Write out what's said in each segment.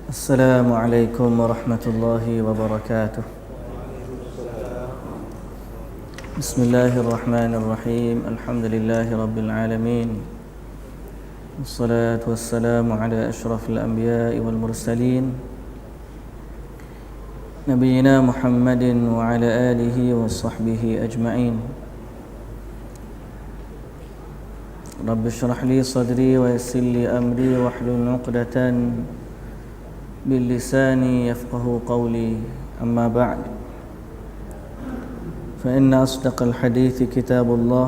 السلام عليكم ورحمة الله وبركاته. بسم الله الرحمن الرحيم. الحمد لله رب العالمين، والصلاة والسلام على أشرف الأنبياء والمرسلين نبينا محمد وعلى آله وصحبه أجمعين. رب اشرح لي صدري ويسر لي أمري واحلل عقدة باللسان يفقه قولي. أما بعد، فإن أصدق الحديث كتاب الله،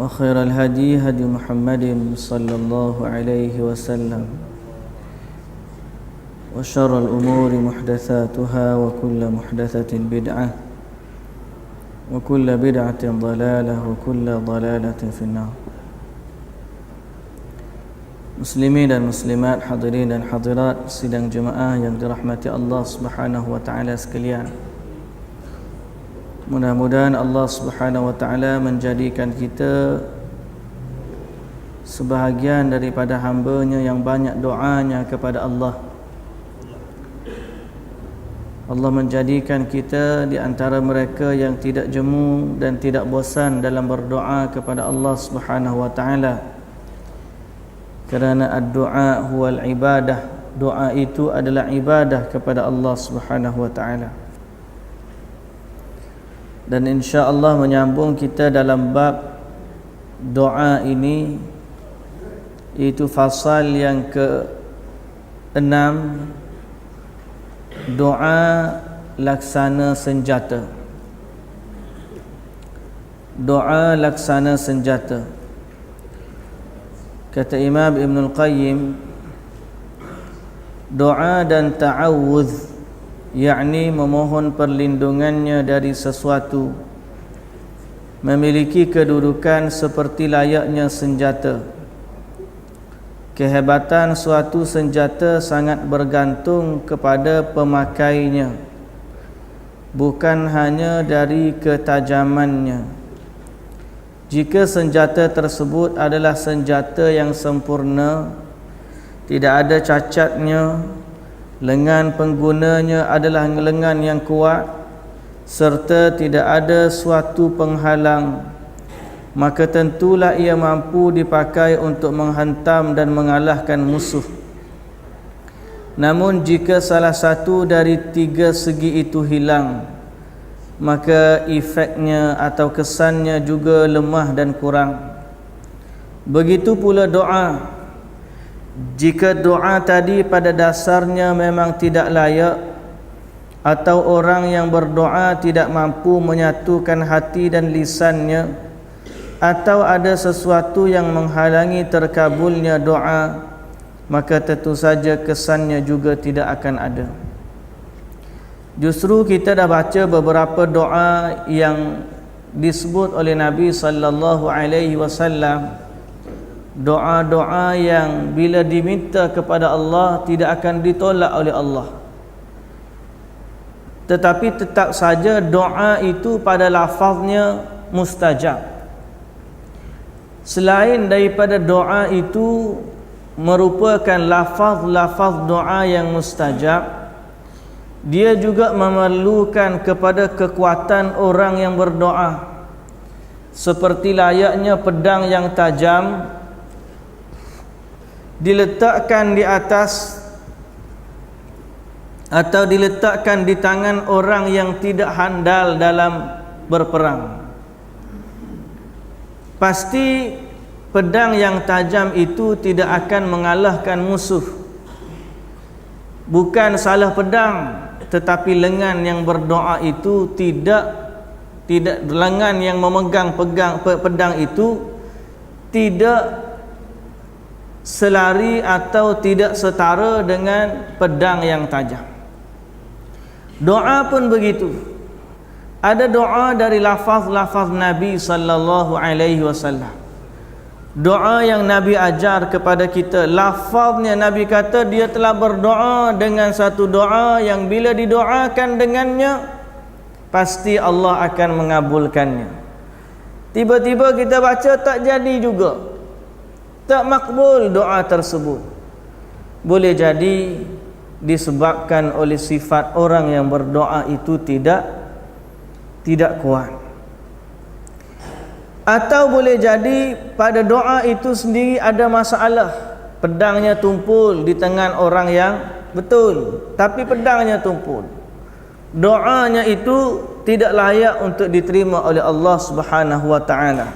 وخير الهدي هدي محمد صلى الله عليه وسلم، وشر الأمور محدثاتها، وكل محدثة بدعة، وكل بدعة ضلالة، وكل ضلالة في النار. Muslimin dan muslimat, hadirin dan hadirat sidang jemaah yang dirahmati Allah Subhanahu wa taala sekalian. Mudah-mudahan Allah Subhanahu wa taala menjadikan kita sebahagian daripada hamba-Nya yang banyak doanya kepada Allah. Allah menjadikan kita di antara mereka yang tidak jemu dan tidak bosan dalam berdoa kepada Allah Subhanahu wa taala. Kerana ad-du'a huwal ibadah, doa itu adalah ibadah kepada Allah Subhanahu wa taala. Dan insya-Allah menyambung kita dalam bab doa ini, itu fasal yang ke-6, doa laksana senjata. Doa laksana senjata. Kata Imam Ibnul Qayyim, doa dan ta'awudz, yakni memohon perlindungannya dari sesuatu, memiliki kedudukan seperti layaknya senjata. Kehebatan suatu senjata sangat bergantung kepada pemakainya, bukan hanya dari ketajamannya. Jika senjata tersebut adalah senjata yang sempurna, tidak ada cacatnya, lengan penggunanya adalah lengan yang kuat, serta tidak ada suatu penghalang, maka tentulah ia mampu dipakai untuk menghantam dan mengalahkan musuh. Namun jika salah satu dari tiga segi itu hilang, maka efeknya atau kesannya juga lemah dan kurang. Begitu pula doa. Jika doa tadi pada dasarnya memang tidak layak, atau orang yang berdoa tidak mampu menyatukan hati dan lisannya, atau ada sesuatu yang menghalangi terkabulnya doa, maka tentu saja kesannya juga tidak akan ada. Justru kita dah baca beberapa doa yang disebut oleh Nabi sallallahu alaihi wasallam, doa-doa yang bila diminta kepada Allah tidak akan ditolak oleh Allah. Tetapi tetap saja doa itu pada lafaznya mustajab. Selain daripada doa itu merupakan lafaz-lafaz doa yang mustajab, dia juga memerlukan kepada kekuatan orang yang berdoa, seperti layaknya pedang yang tajam diletakkan di atas atau diletakkan di tangan orang yang tidak handal dalam berperang. Pasti pedang yang tajam itu tidak akan mengalahkan musuh. Bukan salah pedang, tetapi lengan yang berdoa itu tidak lengan yang memegang pedang itu tidak selari atau tidak setara dengan pedang yang tajam. Doa pun begitu. Ada doa dari lafaz-lafaz Nabi sallallahu alaihi wasallam. Doa yang Nabi ajar kepada kita, lafaznya Nabi kata dia telah berdoa dengan satu doa yang bila didoakan dengannya pasti Allah akan mengabulkannya. Tiba-tiba kita baca tak jadi juga, tak makbul doa tersebut. boleh jadi disebabkan oleh sifat orang yang berdoa itu tidak kuat, atau boleh jadi pada doa itu sendiri ada masalah, pedangnya tumpul di tangan orang yang betul, tapi pedangnya tumpul, doanya itu tidak layak untuk diterima oleh Allah Subhanahu wa taala,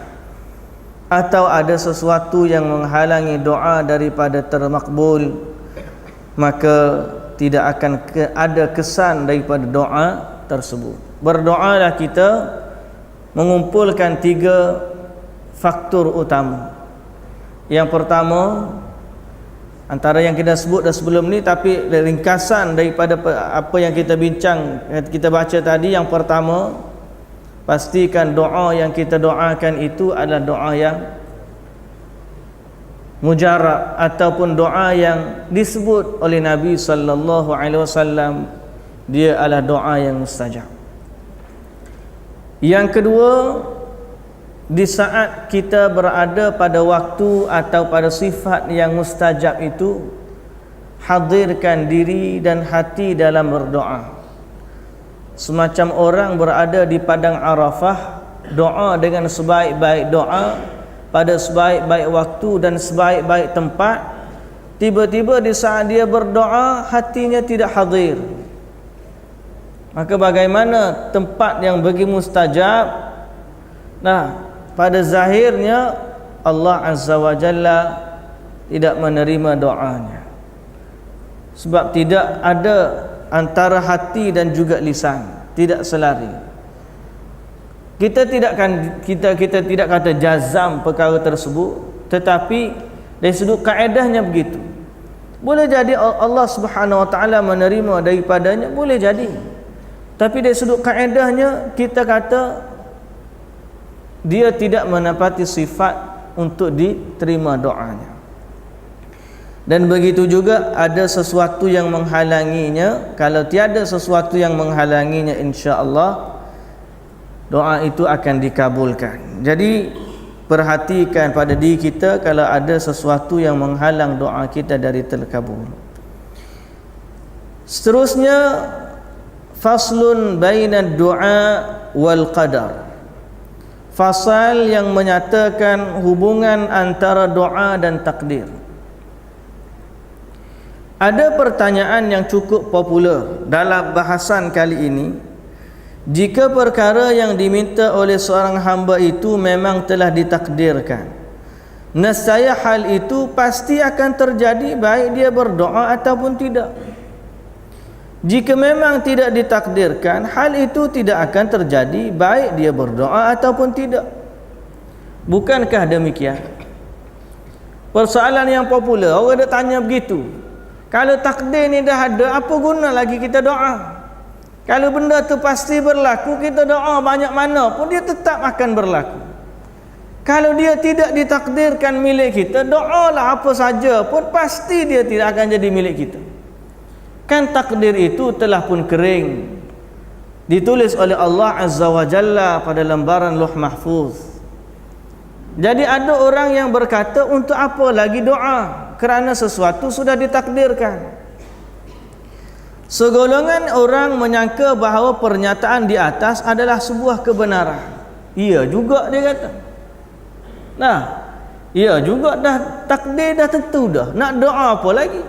atau ada sesuatu yang menghalangi doa daripada termakbul, maka tidak akan ada kesan daripada doa tersebut. Berdoalah kita mengumpulkan 3 faktor utama. Yang pertama, antara yang kita sebut dah sebelum ni, tapi ringkasan daripada apa yang kita bincang, kita baca tadi. Yang pertama, pastikan doa yang kita doakan itu adalah doa yang mujarab, ataupun doa yang disebut oleh Nabi sallallahu alaihi wasallam dia adalah doa yang mustajab. Yang kedua, di saat kita berada pada waktu atau pada sifat yang mustajab itu, hadirkan diri dan hati dalam berdoa. Semacam orang berada di padang Arafah, doa dengan sebaik-baik doa pada sebaik-baik waktu dan sebaik-baik tempat, tiba-tiba di saat dia berdoa hatinya tidak hadir, maka bagaimana tempat yang bagi mustajab? Nah, pada zahirnya Allah Azza wa Jalla tidak menerima doanya, sebab tidak ada antara hati dan juga lisan, tidak selari. Kita tidak kata jazam perkara tersebut, tetapi dari sudut kaedahnya begitu. Boleh jadi Allah Subhanahu wa taala menerima daripadanya, boleh jadi. Tapi dari sudut kaedahnya kita kata dia tidak menepati sifat untuk diterima doanya. Dan begitu juga ada sesuatu yang menghalanginya. Kalau tiada sesuatu yang menghalanginya, insya-Allah doa itu akan dikabulkan. Jadi perhatikan pada diri kita kalau ada sesuatu yang menghalang doa kita dari terkabul. Seterusnya, faslun bainad du'a wal qadar. Fasal yang menyatakan hubungan antara doa dan takdir. Ada pertanyaan yang cukup popular dalam bahasan kali ini. Jika perkara yang diminta oleh seorang hamba itu memang telah ditakdirkan, nescaya hal itu pasti akan terjadi baik dia berdoa ataupun tidak. Jika memang tidak ditakdirkan, hal itu tidak akan terjadi baik dia berdoa ataupun tidak. Bukankah demikian? Persoalan yang popular, orang ada tanya begitu. Kalau takdir ni dah ada, apa guna lagi kita doa? Kalau benda tu pasti berlaku, kita doa banyak mana pun dia tetap akan berlaku. Kalau dia tidak ditakdirkan milik kita, doalah apa saja pun pasti dia tidak akan jadi milik kita. Kan takdir itu telah pun kering, ditulis oleh Allah Azza wa Jalla pada lembaran Lauh Mahfuz. Jadi ada orang yang berkata, untuk apa lagi doa, kerana sesuatu sudah ditakdirkan. Segolongan orang menyangka bahawa pernyataan di atas adalah sebuah kebenaran. Iya juga dia kata. Nah, iya juga, dah takdir dah tentu dah. Nak doa apa lagi?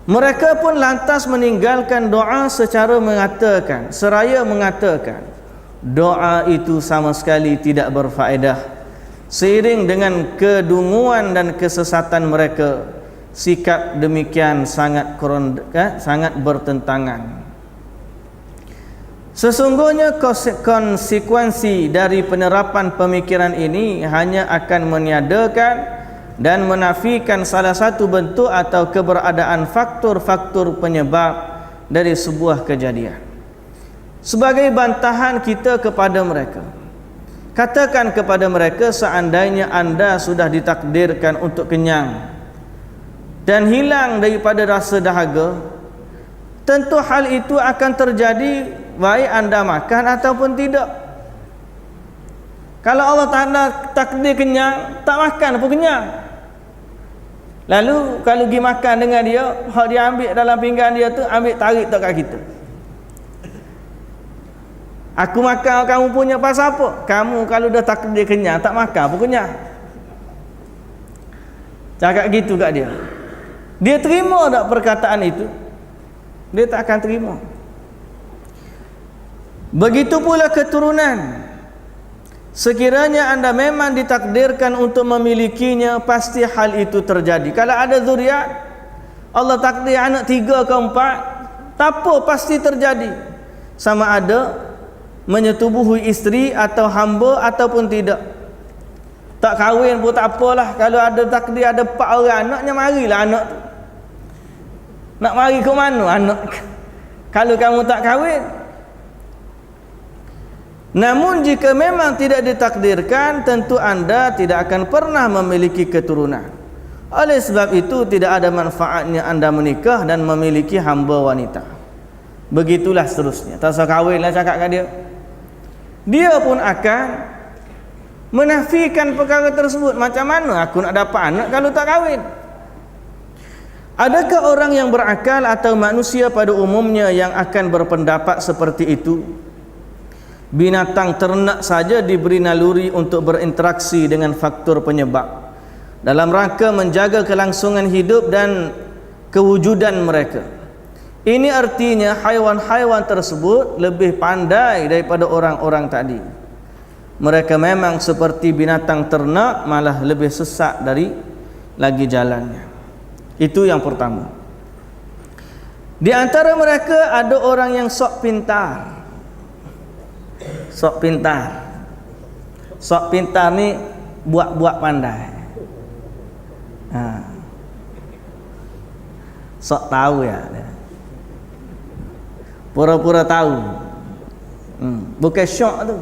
Mereka pun lantas meninggalkan doa seraya mengatakan doa itu sama sekali tidak berfaedah. Seiring dengan kedunguan dan kesesatan mereka, sikap demikian sangat bertentangan. Sesungguhnya konsekuensi dari penerapan pemikiran ini hanya akan meniadakan dan menafikan salah satu bentuk atau keberadaan faktor-faktor penyebab dari sebuah kejadian. Sebagai bantahan kita kepada mereka, katakan kepada mereka, seandainya anda sudah ditakdirkan untuk kenyang dan hilang daripada rasa dahaga, tentu hal itu akan terjadi baik anda makan ataupun tidak. Kalau Allah Ta'ala takdir kenyang, tak makan pun kenyang. Lalu kalau pergi makan dengan dia, hak dia ambil dalam pinggan dia tu, ambil tarik tak kat kita. Aku makan kamu punya pasal apa? Kamu kalau dah takdir kenyang, tak makan pun kenyang. Cakap gitu kat dia. Dia terima tak perkataan itu? Dia tak akan terima. Begitu pula keturunan. Sekiranya anda memang ditakdirkan untuk memilikinya, pasti hal itu terjadi. Kalau ada zuriat, Allah takdir anak 3 ke 4, tak apa, pasti terjadi. Sama ada menyetubuhi isteri atau hamba ataupun tidak. Tak kahwin pun tak apalah. Kalau ada takdir ada 4 orang anaknya, marilah anak tu. Nak mari ke mana anak? Kalau kamu tak kahwin. Namun jika memang tidak ditakdirkan, tentu anda tidak akan pernah memiliki keturunan. Oleh sebab itu tidak ada manfaatnya anda menikah dan memiliki hamba wanita. Begitulah seterusnya. Tak usah kahwinlah cakap kat dia. Dia pun akan menafikan perkara tersebut. Macam mana aku nak dapat anak kalau tak kahwin? Adakah orang yang berakal atau manusia pada umumnya yang akan berpendapat seperti itu? Binatang ternak saja diberi naluri untuk berinteraksi dengan faktor penyebab dalam rangka menjaga kelangsungan hidup dan kewujudan mereka. Ini artinya haiwan-haiwan tersebut lebih pandai daripada orang-orang tadi. Mereka memang seperti binatang ternak, malah lebih sesat dari lagi jalannya. Itu yang pertama. Di antara mereka ada orang yang sok pintar. Sok pintar. Sok pintar ni buat-buat pandai. Sok tahu ya. Pura-pura tahu. Bukan syok tu.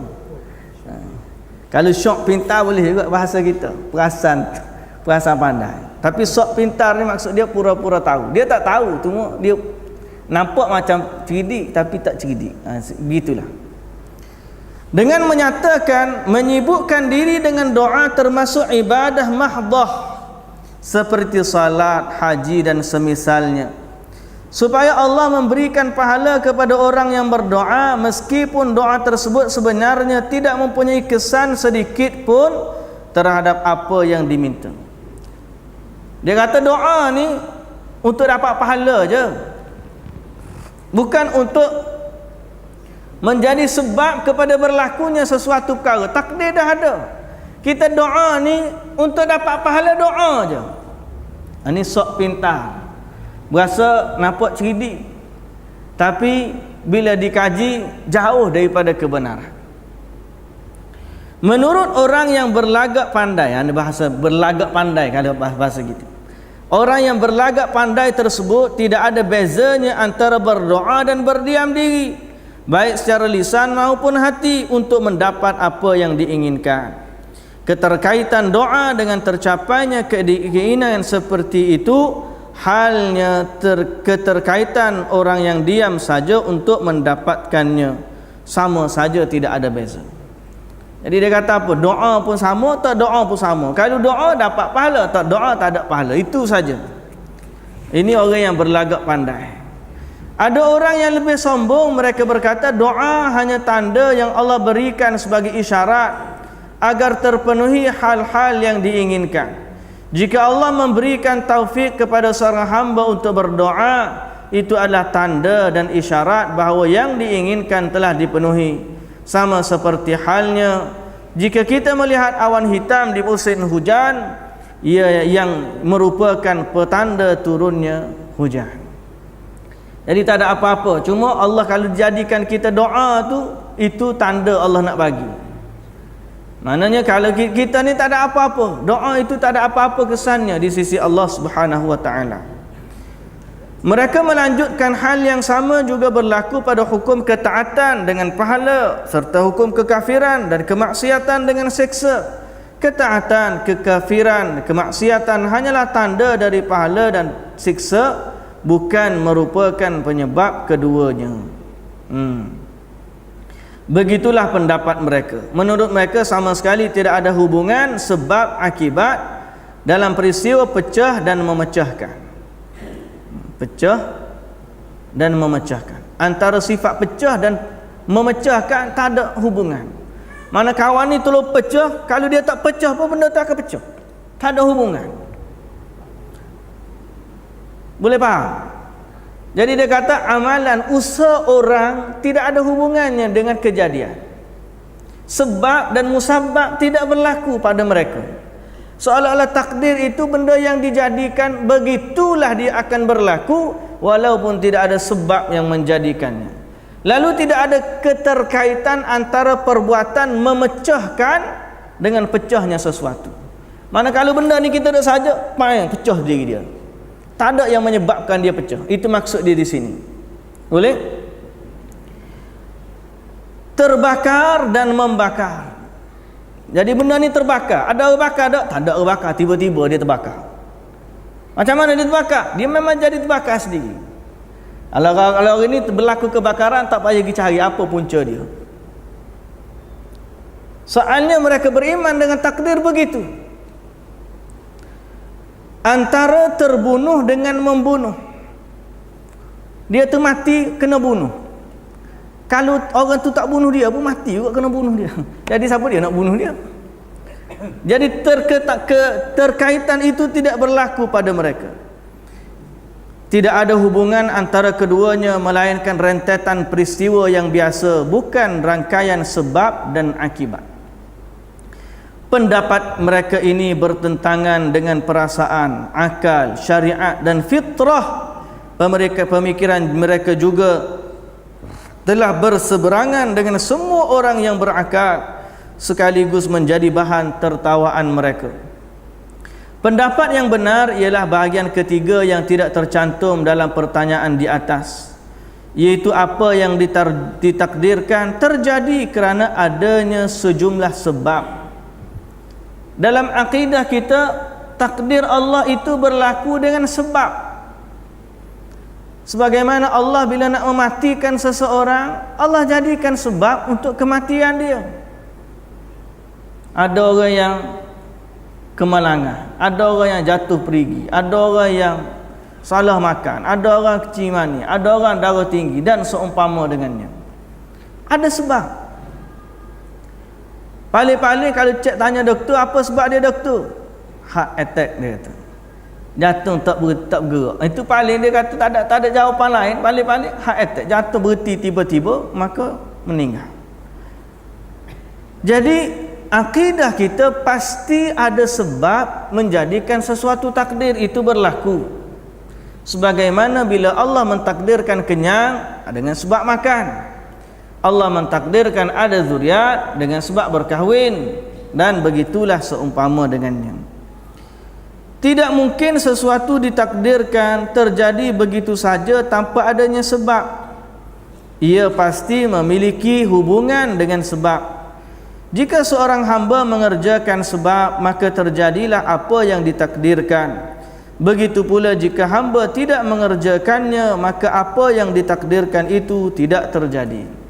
Kalau syok pintar boleh juga bahasa kita. Perasan pandai. Tapi sok pintar ni maksud dia pura-pura tahu. Dia tak tahu, cuma dia nampak macam cerdik tapi tak cerdik. Begitulah. Dengan menyatakan menyibukkan diri dengan doa termasuk ibadah mahdah seperti salat, haji dan semisalnya, supaya Allah memberikan pahala kepada orang yang berdoa meskipun doa tersebut sebenarnya tidak mempunyai kesan sedikit pun terhadap apa yang diminta. Dia kata doa ni untuk dapat pahala je, bukan untuk menjadi sebab kepada berlakunya sesuatu perkara. Takdir dah ada. Kita doa ni untuk dapat pahala doa je. Ini sok pintar. Berasa nampak cerdik. Tapi bila dikaji jauh daripada kebenaran. Menurut orang yang berlagak pandai, ini bahasa berlagak pandai kalau bahasa gitu. Orang yang berlagak pandai tersebut tidak ada bezanya antara berdoa dan berdiam diri, baik secara lisan maupun hati, untuk mendapat apa yang diinginkan. Keterkaitan doa dengan tercapainya keinginan seperti itu halnya keterkaitan orang yang diam saja untuk mendapatkannya, sama saja, tidak ada beza. Jadi dia kata apa? Doa pun sama, tak doa pun sama. Kalau doa dapat pahala, tak doa tak ada pahala. Itu saja. Ini orang yang berlagak pandai. Ada orang yang lebih sombong, mereka berkata doa hanya tanda yang Allah berikan sebagai isyarat agar terpenuhi hal-hal yang diinginkan. Jika Allah memberikan taufik kepada seorang hamba untuk berdoa, itu adalah tanda dan isyarat bahawa yang diinginkan telah dipenuhi. Sama seperti halnya jika kita melihat awan hitam di musim hujan, ia yang merupakan petanda turunnya hujan. Jadi tak ada apa-apa, cuma Allah kalau jadikan kita doa tu, itu tanda Allah nak bagi. Maknanya kalau kita ni tak ada apa-apa, doa itu tak ada apa-apa kesannya di sisi Allah Subhanahu wa taala. Mereka melanjutkan hal yang sama juga berlaku pada hukum ketaatan dengan pahala, serta hukum kekafiran dan kemaksiatan dengan seksa. Ketaatan, kekafiran, kemaksiatan hanyalah tanda dari pahala dan siksa, bukan merupakan penyebab keduanya. Begitulah pendapat mereka. Menurut mereka sama sekali tidak ada hubungan sebab akibat dalam peristiwa pecah dan memecahkan. Pecah dan memecahkan. Antara sifat pecah dan memecahkan tak ada hubungan. Mana kawan ni tolong pecah, kalau dia tak pecah pun benda tak akan pecah. Tak ada hubungan. Boleh faham? Jadi dia kata amalan usaha orang tidak ada hubungannya dengan kejadian. Sebab dan musabab tidak berlaku pada mereka. Seolah-olah takdir itu benda yang dijadikan, begitulah dia akan berlaku walaupun tidak ada sebab yang menjadikannya. Lalu tidak ada keterkaitan antara perbuatan memecahkan dengan pecahnya sesuatu. Mana kalau benda ni kita dah saja, pecah diri dia. Tak ada yang menyebabkan dia pecah. Itu maksud dia di sini. Boleh? Terbakar dan membakar. Jadi benda ni terbakar. Ada orang bakar tak? Tak ada orang bakar. Tiba-tiba dia terbakar. Macam mana dia terbakar? Dia memang jadi terbakar sendiri. Kalau hari ni berlaku kebakaran, tak payah pergi cari apa punca dia. Soalnya mereka beriman dengan takdir begitu. Antara terbunuh dengan membunuh. Dia tu mati kena bunuh. Kalau orang tu tak bunuh dia pun mati juga kena bunuh dia. Jadi siapa dia nak bunuh dia? Jadi terkaitan itu tidak berlaku pada mereka. Tidak ada hubungan antara keduanya melainkan rentetan peristiwa yang biasa, bukan rangkaian sebab dan akibat. Pendapat mereka ini bertentangan dengan perasaan, akal, syariat dan fitrah. Pemikiran mereka juga telah berseberangan dengan semua orang yang berakal, sekaligus menjadi bahan tertawaan mereka. Pendapat yang benar ialah bahagian ketiga yang tidak tercantum dalam pertanyaan di atas, iaitu apa yang ditakdirkan terjadi kerana adanya sejumlah sebab. Dalam akidah kita, takdir Allah itu berlaku dengan sebab. Sebagaimana Allah bila nak mematikan seseorang, Allah jadikan sebab untuk kematian dia. Ada orang yang kemalangan, ada orang yang jatuh perigi, ada orang yang salah makan, ada orang kecil mani, ada orang darah tinggi dan seumpama dengannya. Ada sebab. Paling-paling kalau cek tanya doktor, apa sebab dia doktor? Heart attack dia kata. Jatuh tak bergerak. Itu paling dia kata tak ada jawapan lain. Paling-paling heart attack, jatuh berhenti tiba-tiba maka meninggal. Jadi akidah kita pasti ada sebab menjadikan sesuatu takdir itu berlaku. Sebagaimana bila Allah mentakdirkan kenyang dengan sebab makan, Allah mentakdirkan ada zuriat dengan sebab berkahwin, dan begitulah seumpama dengannya. Tidak mungkin sesuatu ditakdirkan terjadi begitu saja tanpa adanya sebab. Ia pasti memiliki hubungan dengan sebab. Jika seorang hamba mengerjakan sebab, maka terjadilah apa yang ditakdirkan. Begitu pula jika hamba tidak mengerjakannya, maka apa yang ditakdirkan itu tidak terjadi.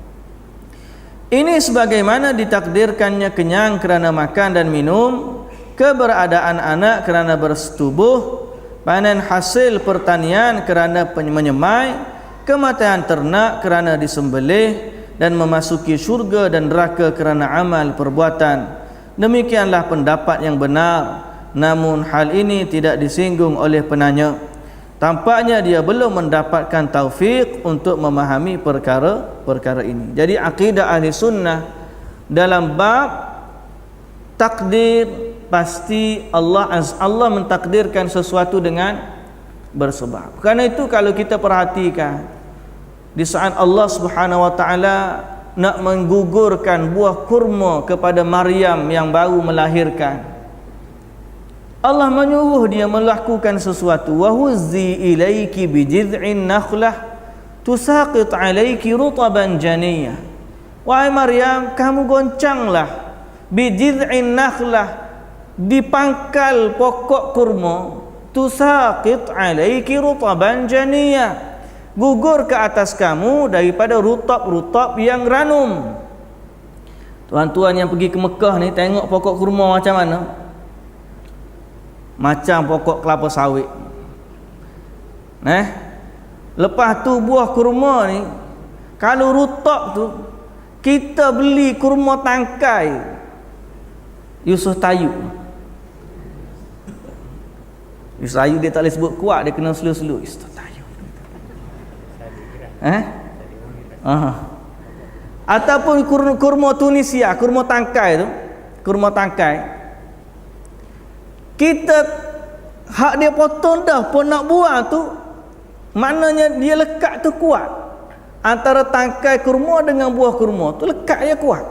Ini sebagaimana ditakdirkannya kenyang kerana makan dan minum, keberadaan anak kerana bersetubuh, panen hasil pertanian kerana menyemai, kematian ternak kerana disembelih, dan memasuki syurga dan neraka kerana amal perbuatan. Demikianlah pendapat yang benar. Namun hal ini tidak disinggung oleh penanya. Tampaknya dia belum mendapatkan taufik untuk memahami perkara ini. Jadi akidah ahli sunnah dalam bab takdir, pasti Allah mentakdirkan sesuatu dengan bersebab. Karena itu kalau kita perhatikan, di saat Allah Subhanahu wa taala nak menggugurkan buah kurma kepada Maryam yang baru melahirkan, Allah menyuruh dia melakukan sesuatu. Wa huzzi ilaiki bijid'in nakhlah tusaqit alaiki rutaban janiyah. Wahai Maryam, kamu goncanglah bijid'in nakhlah, di pangkal pokok kurma, tusaqit alaiki rutaban janiyah, gugur ke atas kamu daripada rutab-rutab yang ranum. Tuan-tuan yang pergi ke Mekah ni tengok pokok kurma macam mana. macam pokok kelapa sawit. Lepas tu buah kurma ni kalau rutak tu kita beli kurma tangkai Yusuf Tayu. Yusuf Tayu dia tak boleh sebut kuat, dia kena slow-slow. Yusuf Tayu. Ataupun kurma Tunisia, kurma tangkai tu, kurma tangkai. Kita hak dia potong dah pun nak buang tu, maknanya dia lekat tu kuat. Antara tangkai kurma dengan buah kurma tu lekat dia kuat.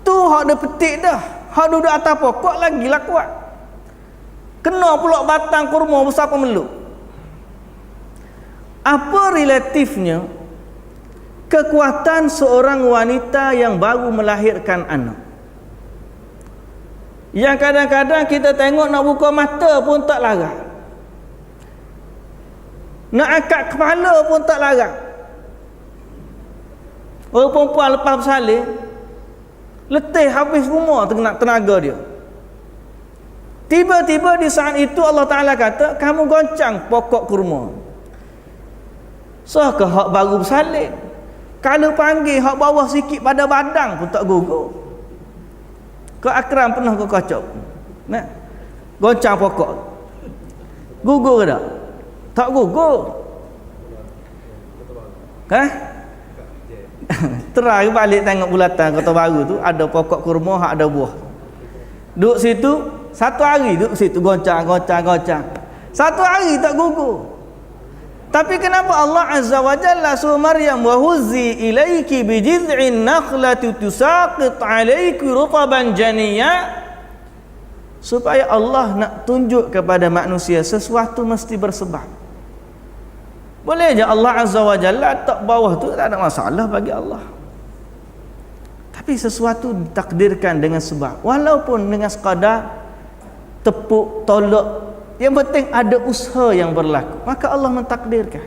Tu hak dia petik dah, hak duduk atas pokok lagilah kuat. Kena pula batang kurma besar pemeluk. Apa relatifnya kekuatan seorang wanita yang baru melahirkan anak, yang kadang-kadang kita tengok nak buka mata pun tak larang, nak angkat kepala pun tak larang. Orang perempuan lepas bersalin letih habis semua tenaga dia. Tiba-tiba di saat itu Allah Ta'ala kata, kamu goncang pokok kurma. So ke hak baru bersalin, kalau panggil hak bawah sikit pada badan pun tak gugur. Kau Akram pernah kau kacau goncang pokok, gugur ke tak? Tak gugur. Try balik tengok bulatan Kota Baru tu, ada pokok kurma, ada buah. Duduk situ satu hari, duduk situ goncang. Satu hari tak gugur. Tapi kenapa Allah Azza wa Jalla suruh Maryam, wa huzzi ilaiki bi jiz'in nakhlati tusaqit alayki rutaban janiyya? Supaya Allah nak tunjuk kepada manusia sesuatu mesti bersebab. Boleh je Allah Azza wa Jalla tak bawah tu tak ada masalah bagi Allah. Tapi sesuatu ditakdirkan dengan sebab, walaupun dengan sekadar tepuk tolak, yang penting ada usaha yang berlaku, maka Allah mentakdirkan.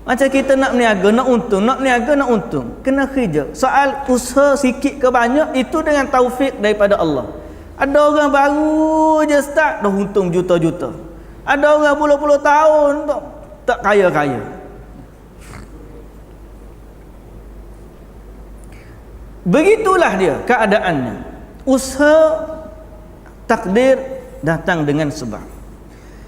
Macam kita nak berniaga, nak untung, kena kerja. Soal usaha sikit ke banyak itu dengan taufik daripada Allah. Ada orang baru je start dah untung juta-juta, ada orang puluh-puluh tahun tak kaya-kaya. Begitulah dia keadaannya. Usaha, takdir datang dengan sebab.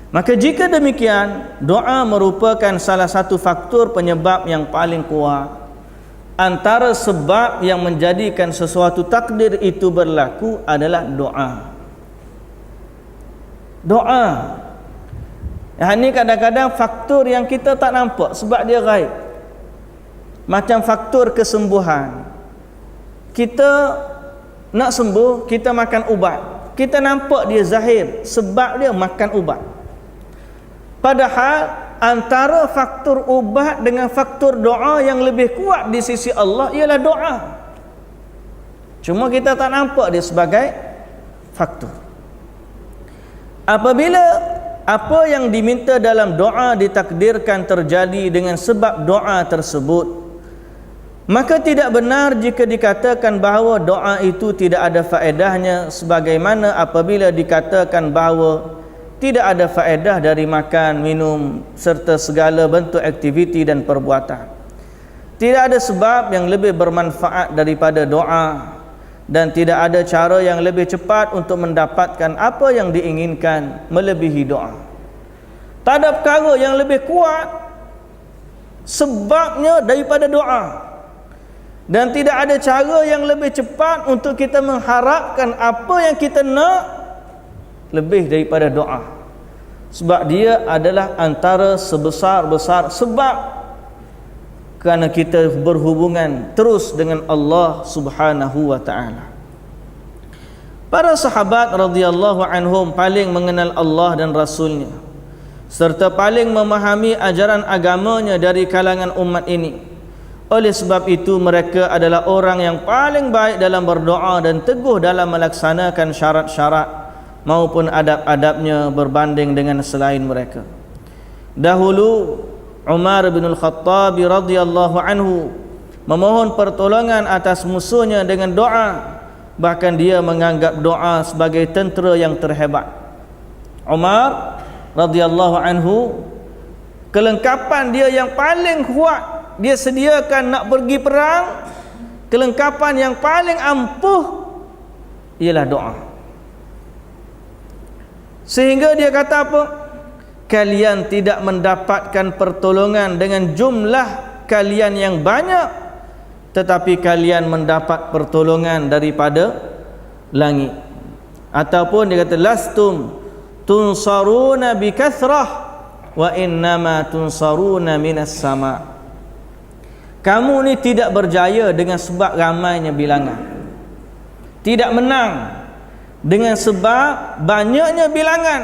Maka jika demikian, doa merupakan salah satu faktor penyebab yang paling kuat. Antara sebab yang menjadikan sesuatu takdir itu berlaku adalah doa. Doa. Ini kadang-kadang faktor yang kita tak nampak sebab dia gaib. Macam faktor kesembuhan. Kita nak sembuh, kita makan ubat. Kita nampak dia zahir sebab dia makan ubat. Padahal antara faktor ubat dengan faktor doa yang lebih kuat di sisi Allah ialah doa. Cuma kita tak nampak dia sebagai faktor. Apabila apa yang diminta dalam doa ditakdirkan terjadi dengan sebab doa tersebut, maka tidak benar jika dikatakan bahawa doa itu tidak ada faedahnya, sebagaimana apabila dikatakan bahawa tidak ada faedah dari makan, minum serta segala bentuk aktiviti dan perbuatan. Tidak ada sebab yang lebih bermanfaat daripada doa, dan tidak ada cara yang lebih cepat untuk mendapatkan apa yang diinginkan melebihi doa. Tak ada perkara yang lebih kuat sebabnya daripada doa, dan tidak ada cara yang lebih cepat untuk kita mengharapkan apa yang kita nak lebih daripada doa. Sebab dia adalah antara sebesar-besar sebab, kerana kita berhubungan terus dengan Allah Subhanahu wa ta'ala. Para sahabat radhiyallahu anhum paling mengenal Allah dan Rasulnya, serta paling memahami ajaran agamanya dari kalangan umat ini. Oleh sebab itu mereka adalah orang yang paling baik dalam berdoa dan teguh dalam melaksanakan syarat-syarat maupun adab-adabnya berbanding dengan selain mereka. Dahulu Umar bin Al-Khattab radhiyallahu anhu memohon pertolongan atas musuhnya dengan doa bahkan dia menganggap doa sebagai tentera yang terhebat. Umar radhiyallahu anhu, kelengkapan dia yang paling kuat, dia sediakan nak pergi perang, kelengkapan yang paling ampuh ialah doa. Sehingga dia kata apa? Kalian tidak mendapatkan pertolongan dengan jumlah kalian yang banyak, tetapi kalian mendapat pertolongan daripada langit. Ataupun dia kata lastum tunsaruna bikathrah wa innama tunsaruna minas sama. Kamu ni tidak berjaya dengan sebab ramainya bilangan, tidak menang dengan sebab banyaknya bilangan,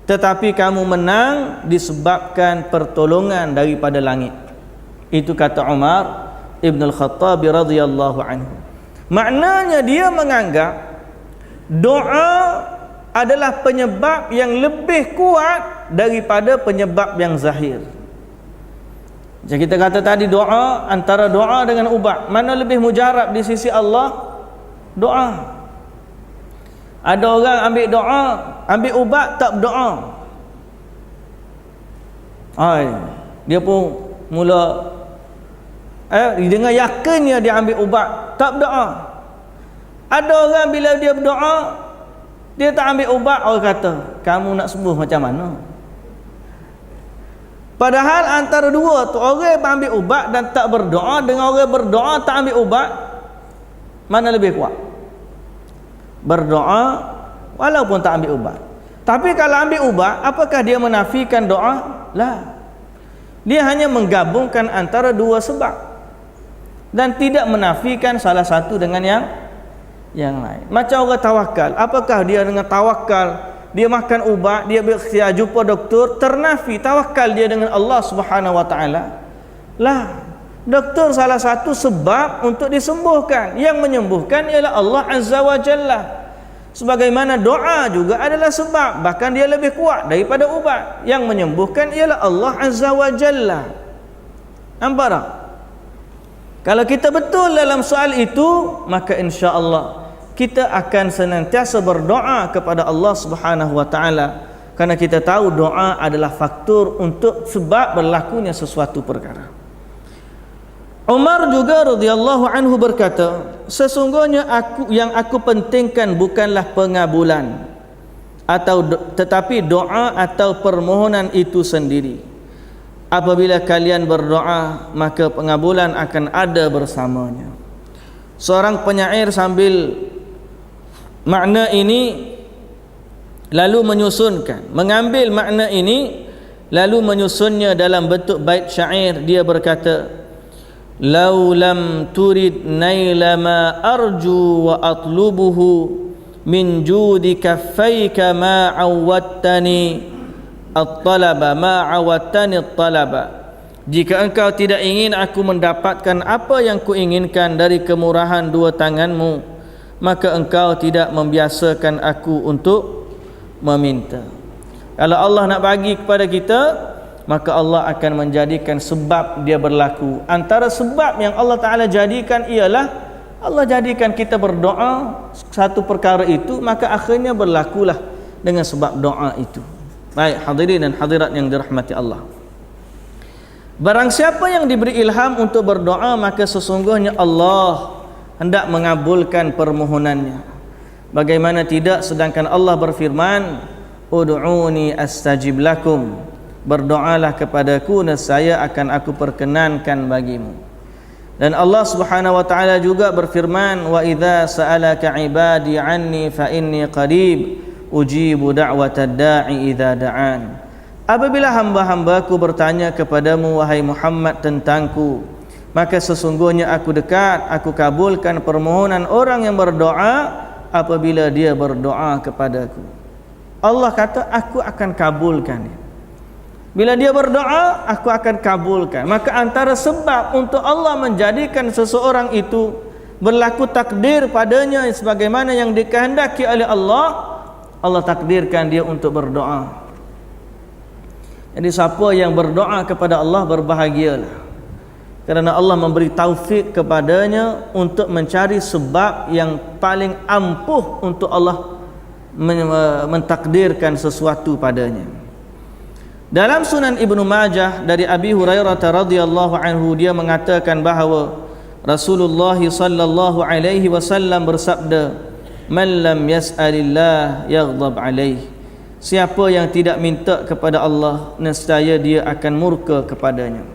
tetapi kamu menang disebabkan pertolongan daripada langit. Itu kata Umar Ibn al-Khattab radhiyallahu anhu. Maknanya dia menganggap doa adalah penyebab yang lebih kuat daripada penyebab yang zahir. Jadi kita kata tadi doa, antara doa dengan ubat, mana lebih mujarab di sisi Allah? Doa. Ada orang ambil doa, ambil ubat tak berdoa. Dia pun mula dengan yakinnya dia ambil ubat, tak berdoa. Ada orang bila dia berdoa, dia tak ambil ubat, orang kata, kamu nak sembuh macam mana? Padahal antara dua tu, orang yang ambil ubat dan tak berdoa dengan orang berdoa tak ambil ubat, mana lebih kuat? Berdoa walaupun tak ambil ubat. Tapi kalau ambil ubat, apakah dia menafikan doa? Lah. Dia hanya menggabungkan antara dua sebab dan tidak menafikan salah satu dengan yang lain. Macam orang tawakal, apakah dia dengan tawakal dia makan ubat, dia berikhtiar jumpa doktor, ternafi tawakal dia dengan Allah Subhanahu wa taala? Lah. Doktor salah satu sebab untuk disembuhkan. Yang menyembuhkan ialah Allah Azza wa Jalla. Sebagaimana doa juga adalah sebab, bahkan dia lebih kuat daripada ubat. Yang menyembuhkan ialah Allah Azza wa Jalla. Nampak tak? Kalau kita betul dalam soal itu, maka insya-Allah kita akan senantiasa berdoa kepada Allah Subhanahu wa taala, kerana kita tahu doa adalah faktor untuk sebab berlakunya sesuatu perkara. Umar juga radhiyallahu anhu berkata, sesungguhnya yang aku pentingkan bukanlah pengabulan tetapi doa atau permohonan itu sendiri. Apabila kalian berdoa, maka pengabulan akan ada bersamanya. Seorang penyair sambil makna ini lalu mengambil makna ini lalu menyusunnya dalam bentuk bait syair. Dia berkata, "Lau lam turid naila ma arju wa atlubuhu min judi kaffayka ma awwattani at-talaba ma awwattani at-talaba." Jika engkau tidak ingin aku mendapatkan apa yang kuinginkan dari kemurahan dua tanganmu, maka engkau tidak membiasakan aku untuk meminta. Kalau Allah nak bagi kepada kita, maka Allah akan menjadikan sebab dia berlaku. Antara sebab yang Allah Ta'ala jadikan ialah Allah jadikan kita berdoa satu perkara itu, maka akhirnya berlakulah dengan sebab doa itu. Baik hadirin dan hadirat yang dirahmati Allah, barang siapa yang diberi ilham untuk berdoa, maka sesungguhnya Allah hendak mengabulkan permohonannya. Bagaimana tidak, sedangkan Allah berfirman, ud'uni astajib lakum, berdoalah kepadaku nescaya akan aku perkenankan bagimu. Dan Allah Subhanahu wa taala juga berfirman, wa idza sa'alaka ibadi anni fa inni qarib ujibu da'watad da'i idza da'an. Apabila hamba-hambaku bertanya kepadamu wahai Muhammad tentangku, maka sesungguhnya aku dekat, aku kabulkan permohonan orang yang berdoa apabila dia berdoa kepadaku. Allah kata aku akan kabulkan. Bila dia berdoa, aku akan kabulkan. Maka antara sebab untuk Allah menjadikan seseorang itu berlaku takdir padanya sebagaimana yang dikehendaki oleh Allah, Allah takdirkan dia untuk berdoa. Jadi siapa yang berdoa kepada Allah berbahagialah. kerana Allah memberi taufik kepadanya untuk mencari sebab yang paling ampuh untuk Allah mentakdirkan sesuatu padanya. Dalam Sunan Ibnu Majah dari Abi Hurairah radhiyallahu anhu, dia mengatakan bahawa Rasulullah sallallahu alaihi wasallam bersabda, "Man lam yas'alillah yaghdab alaih." Siapa yang tidak minta kepada Allah, nescaya dia akan murka kepadanya.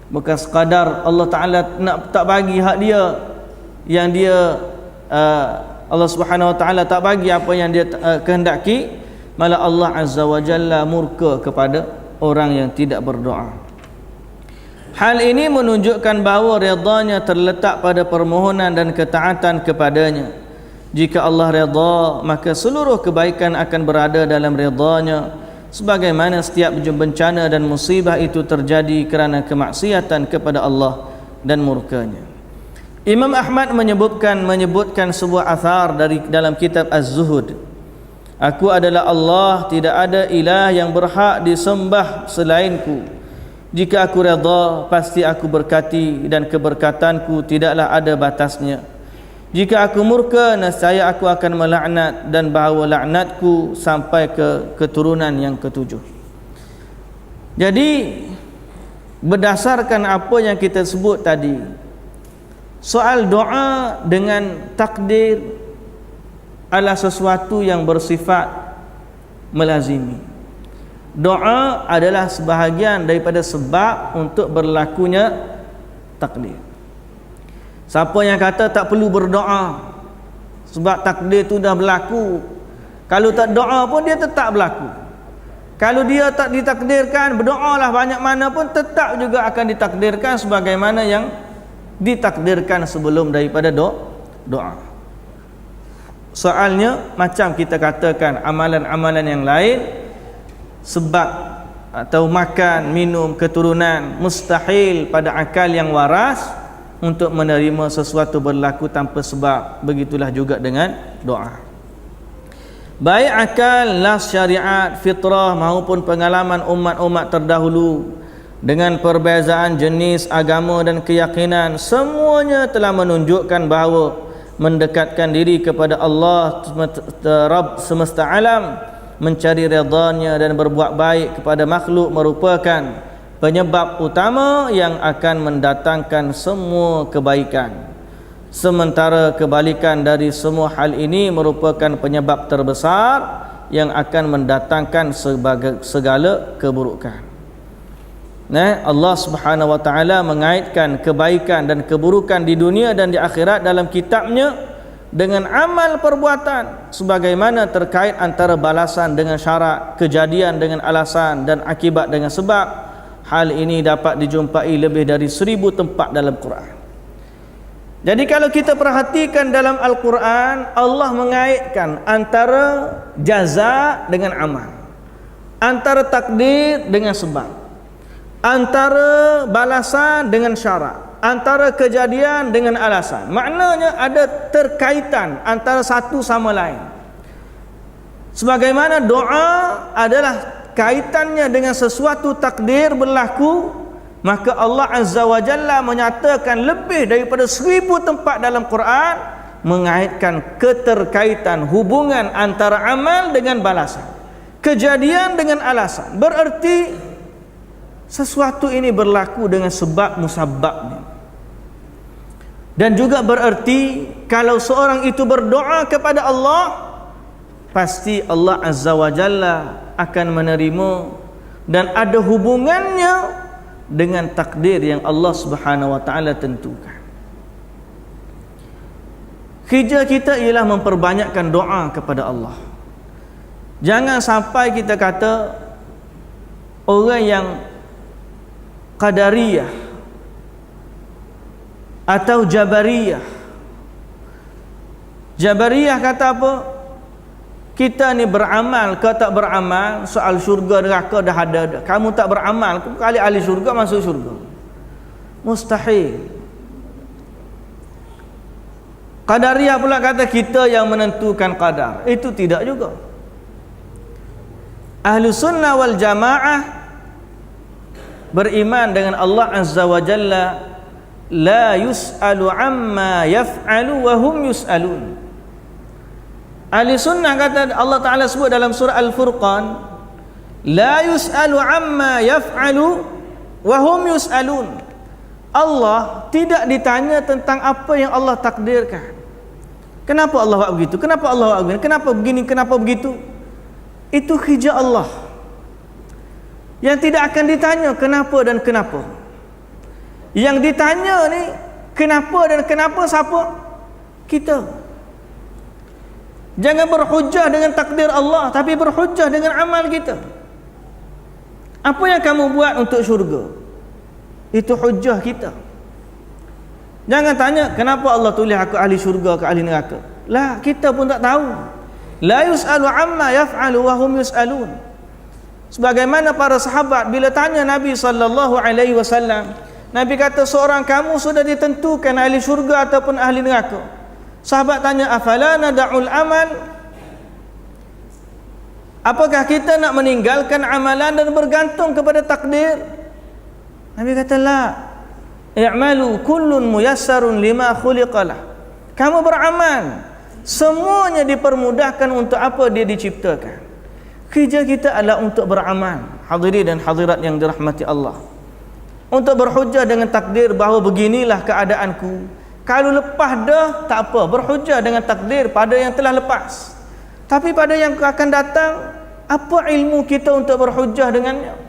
Bukan sekadar Allah Ta'ala nak tak bagi hak dia yang dia Allah Subhanahu Wa Ta'ala tak bagi apa yang dia kehendaki, malah Allah Azza wa Jalla murka kepada orang yang tidak berdoa. Hal ini menunjukkan bahawa redanya terletak pada permohonan dan ketaatan kepadanya. Jika Allah redha, maka seluruh kebaikan akan berada dalam redanya, sebagaimana setiap bencana dan musibah itu terjadi kerana kemaksiatan kepada Allah dan murkanya. Imam Ahmad menyebutkan sebuah athar dari dalam kitab Az-Zuhud. Aku adalah Allah, tidak ada ilah yang berhak disembah selainku. Jika aku redha, pasti aku berkati, dan keberkatanku tidaklah ada batasnya. Jika aku murka, nescaya aku akan melaknat, dan bahawa laknatku sampai ke keturunan yang ketujuh. Jadi berdasarkan apa yang kita sebut tadi, soal doa dengan takdir adalah sesuatu yang bersifat melazimi. Doa adalah sebahagian daripada sebab untuk berlakunya takdir. Siapa yang kata tak perlu berdoa sebab takdir itu dah berlaku, kalau tak doa pun dia tetap berlaku. Kalau dia tak ditakdirkan, berdoalah banyak mana pun tetap juga akan ditakdirkan sebagaimana yang ditakdirkan sebelum daripada doa. Soalnya macam kita katakan amalan-amalan yang lain, sebab atau makan, minum, keturunan, mustahil pada akal yang waras untuk menerima sesuatu berlaku tanpa sebab. Begitulah juga dengan doa. Baik akal, nas syariat, fitrah maupun pengalaman umat-umat terdahulu dengan perbezaan jenis agama dan keyakinan, semuanya telah menunjukkan bahawa mendekatkan diri kepada Allah Rabb semesta alam, mencari redanya dan berbuat baik kepada makhluk merupakan penyebab utama yang akan mendatangkan semua kebaikan. Sementara kebalikan dari semua hal ini merupakan penyebab terbesar yang akan mendatangkan segala keburukan. Allah Subhanahu wa taala mengaitkan kebaikan dan keburukan di dunia dan di akhirat dalam kitabnya dengan amal perbuatan, sebagaimana terkait antara balasan dengan syarat, kejadian dengan alasan, dan akibat dengan sebab. Hal ini dapat dijumpai lebih dari 1000 tempat dalam Quran. Jadi kalau kita perhatikan dalam Al-Quran, Allah mengaitkan antara jaza dengan amal, antara takdir dengan sebab, antara balasan dengan syarat, antara kejadian dengan alasan. Maknanya ada terkaitan antara satu sama lain. Sebagaimana doa adalah kaitannya dengan sesuatu takdir berlaku, maka Allah Azza wa Jalla menyatakan lebih daripada 1000 tempat dalam Quran mengaitkan keterkaitan hubungan antara amal dengan balasan, kejadian dengan alasan. Bererti sesuatu ini berlaku dengan sebab musababnya. Dan juga bererti kalau seorang itu berdoa kepada Allah, pasti Allah Azza wa Jalla akan menerima dan ada hubungannya dengan takdir yang Allah Subhanahu wa taala tentukan. Kerja kita ialah memperbanyakkan doa kepada Allah. Jangan sampai kita kata orang yang Qadariyah atau Jabariyah. Jabariyah kata apa? Kita ni beramal ke tak beramal, soal syurga neraka dah ada. Kamu tak beramal, kali ahli syurga masuk syurga. Mustahil. Qadariyah pula kata kita yang menentukan qadar. Itu tidak juga. Ahlu sunnah wal jamaah beriman dengan Allah Azza wa Jalla, la yus'alu amma yaf'alu wa hum yus'alun. Ahli sunnah kata, Allah Ta'ala sebut dalam surah Al-Furqan, la yus'alu amma yaf'alu wa hum yus'alun. Allah tidak ditanya tentang apa yang Allah takdirkan. Kenapa Allah buat begitu? Kenapa Allah buat begini? Kenapa begini? Kenapa begitu? Itu hijab Allah yang tidak akan ditanya kenapa dan kenapa. Yang ditanya ni kenapa dan kenapa siapa? Kita. Jangan berhujjah dengan takdir Allah, tapi berhujjah dengan amal kita. Apa yang kamu buat untuk syurga, itu hujjah kita. Jangan tanya kenapa Allah tulis aku ahli syurga ke ahli neraka. Lah, kita pun tak tahu. La yus'alu amma yaf'alu wa hum yus'alun. Sebagaimana para sahabat bila tanya Nabi sallallahu alaihi wasallam, Nabi kata, seorang kamu sudah ditentukan ahli syurga ataupun ahli neraka. Sahabat tanya, afala nada'ul amal? Apakah kita nak meninggalkan amalan dan bergantung kepada takdir? Nabi kata, la. I'malu kullun muyassarun lima khuliqalah. Kamu beramal, semuanya dipermudahkan untuk apa dia diciptakan. Kerja kita adalah untuk beramal. Hadirin dan hadirat yang dirahmati Allah, untuk berhujjah dengan takdir bahawa beginilah keadaanku. Kalau lepas dah tak apa, berhujjah dengan takdir pada yang telah lepas. Tapi pada yang akan datang, apa ilmu kita untuk berhujjah dengannya?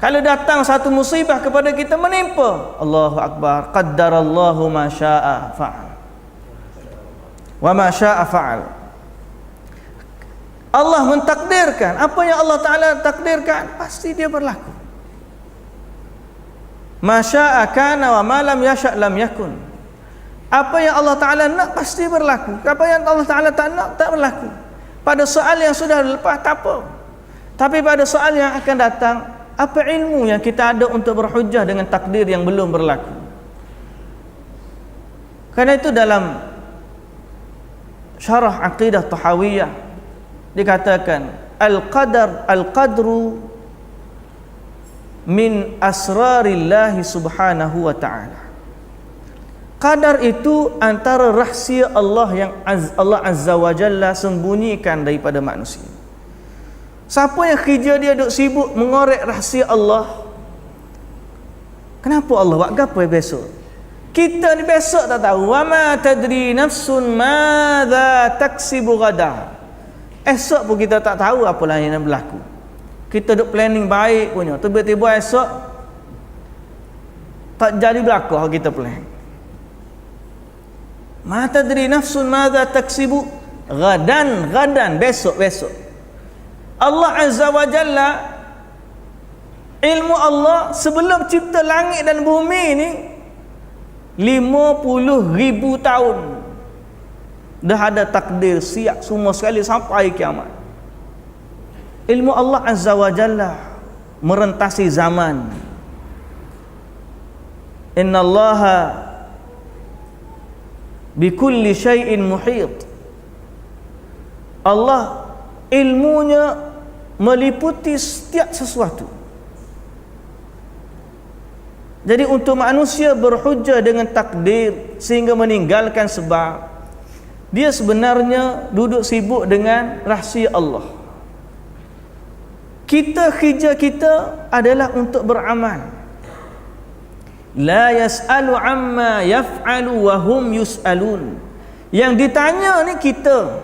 Kalau datang satu musibah kepada kita menimpa, Allahu Akbar, qaddarallahu ma syaa fa'al wa ma syaa fa'al. Allah mentakdirkan apa yang Allah Ta'ala takdirkan, pasti dia berlaku. Ma syaa kana wa ma lam yasha' lam yakun. Apa yang Allah Ta'ala nak pasti berlaku. Apa yang Allah Ta'ala tak nak, tak berlaku. Pada soal yang sudah lepas tak apa, tapi pada soal yang akan datang, apa ilmu yang kita ada untuk berhujjah dengan takdir yang belum berlaku? Karena itu dalam syarah aqidah Tahawiyah dikatakan, al-qadru min asrarillahi subhanahu wa ta'ala. Qadar itu antara rahsia Allah yang Allah Azza wa Jalla sembunyikan daripada manusia. Siapa yang kerja dia duk sibuk mengorek rahsia Allah, kenapa Allah buat gapo besok? Kita ni besok tak tahu. Wa ma tadri nafsun madza taksibu ghadan. Esok pun kita tak tahu apa lah yang berlaku. Kita duk planning baik punya, tiba-tiba esok tak jadi berlaku hal kita plan. Ma tadri nafsun madza taksibu ghadan, besok. Allah Azza wa Jalla, ilmu Allah sebelum cipta langit dan bumi ni 50,000 tahun dah ada takdir siap semua sekali sampai kiamat. Ilmu Allah Azza wa Jalla merentasi zaman. Innallaha bikulli syai'in muhit. Allah ilmunya meliputi setiap sesuatu. Jadi untuk manusia berhujjah dengan takdir sehingga meninggalkan sebab, dia sebenarnya duduk sibuk dengan rahsia Allah. Kerja kita adalah untuk beramal. La yas'alu amma yaf'alu wa hum yus'alun. Yang ditanya ni kita.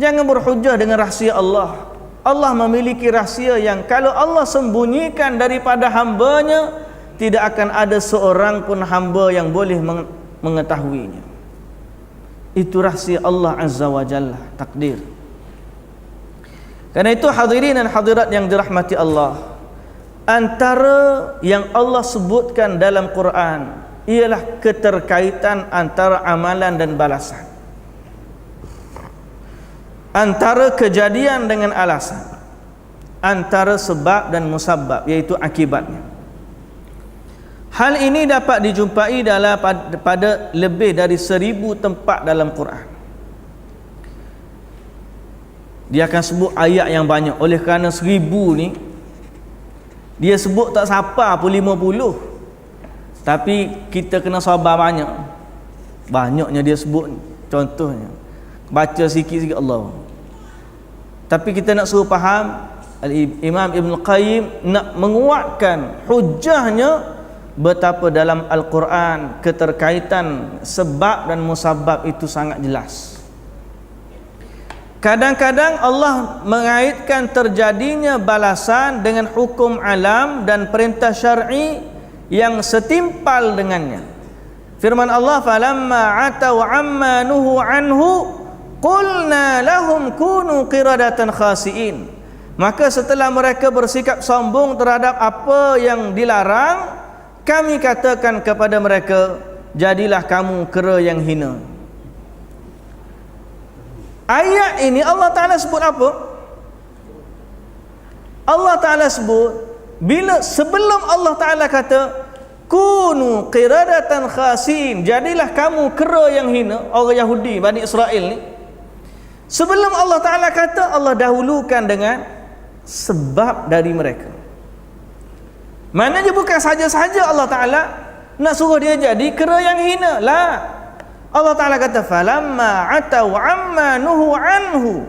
Jangan berhujjah dengan rahsia Allah. Allah memiliki rahsia yang kalau Allah sembunyikan daripada hambanya, tidak akan ada seorang pun hamba yang boleh mengetahuinya. Itu rahsia Allah Azza wa Jalla, takdir. Karena itu hadirin dan hadirat yang dirahmati Allah, antara yang Allah sebutkan dalam Quran ialah keterkaitan antara amalan dan balasan, antara kejadian dengan alasan, antara sebab dan musabab, iaitu akibatnya. Hal ini dapat dijumpai pada lebih dari 1000 tempat dalam Quran. Dia akan sebut ayat yang banyak. Oleh kerana 1000 ni, Dia sebut tak siapa pun 50. Tapi kita kena sabar banyak. Banyaknya dia sebut. Contohnya baca sikit-sikit Allah. Tapi kita nak suruh faham, Imam Ibn Qayyim nak menguatkan hujahnya betapa dalam Al-Quran keterkaitan sebab dan musabab itu sangat jelas. Kadang-kadang Allah mengaitkan terjadinya balasan dengan hukum alam dan perintah syar'i yang setimpal dengannya. Firman Allah, falamma atau amma nuhu anhu qulna lahum kunu qiradatan khasiin. Maka setelah mereka bersikap sombong terhadap apa yang dilarang, kami katakan kepada mereka, jadilah kamu kera yang hina. Ayat ini Allah Ta'ala sebut apa? Allah Ta'ala sebut sebelum Allah Ta'ala kata kunu qiradatan khasin, jadilah kamu kera yang hina, orang Yahudi Bani Israel ni, sebelum Allah Ta'ala kata, Allah dahulukan dengan sebab dari mereka. Maknanya bukan saja-saja Allah Ta'ala nak suruh dia jadi kera yang hina. La, Allah Ta'ala kata falamma atau amma nuhu anhu,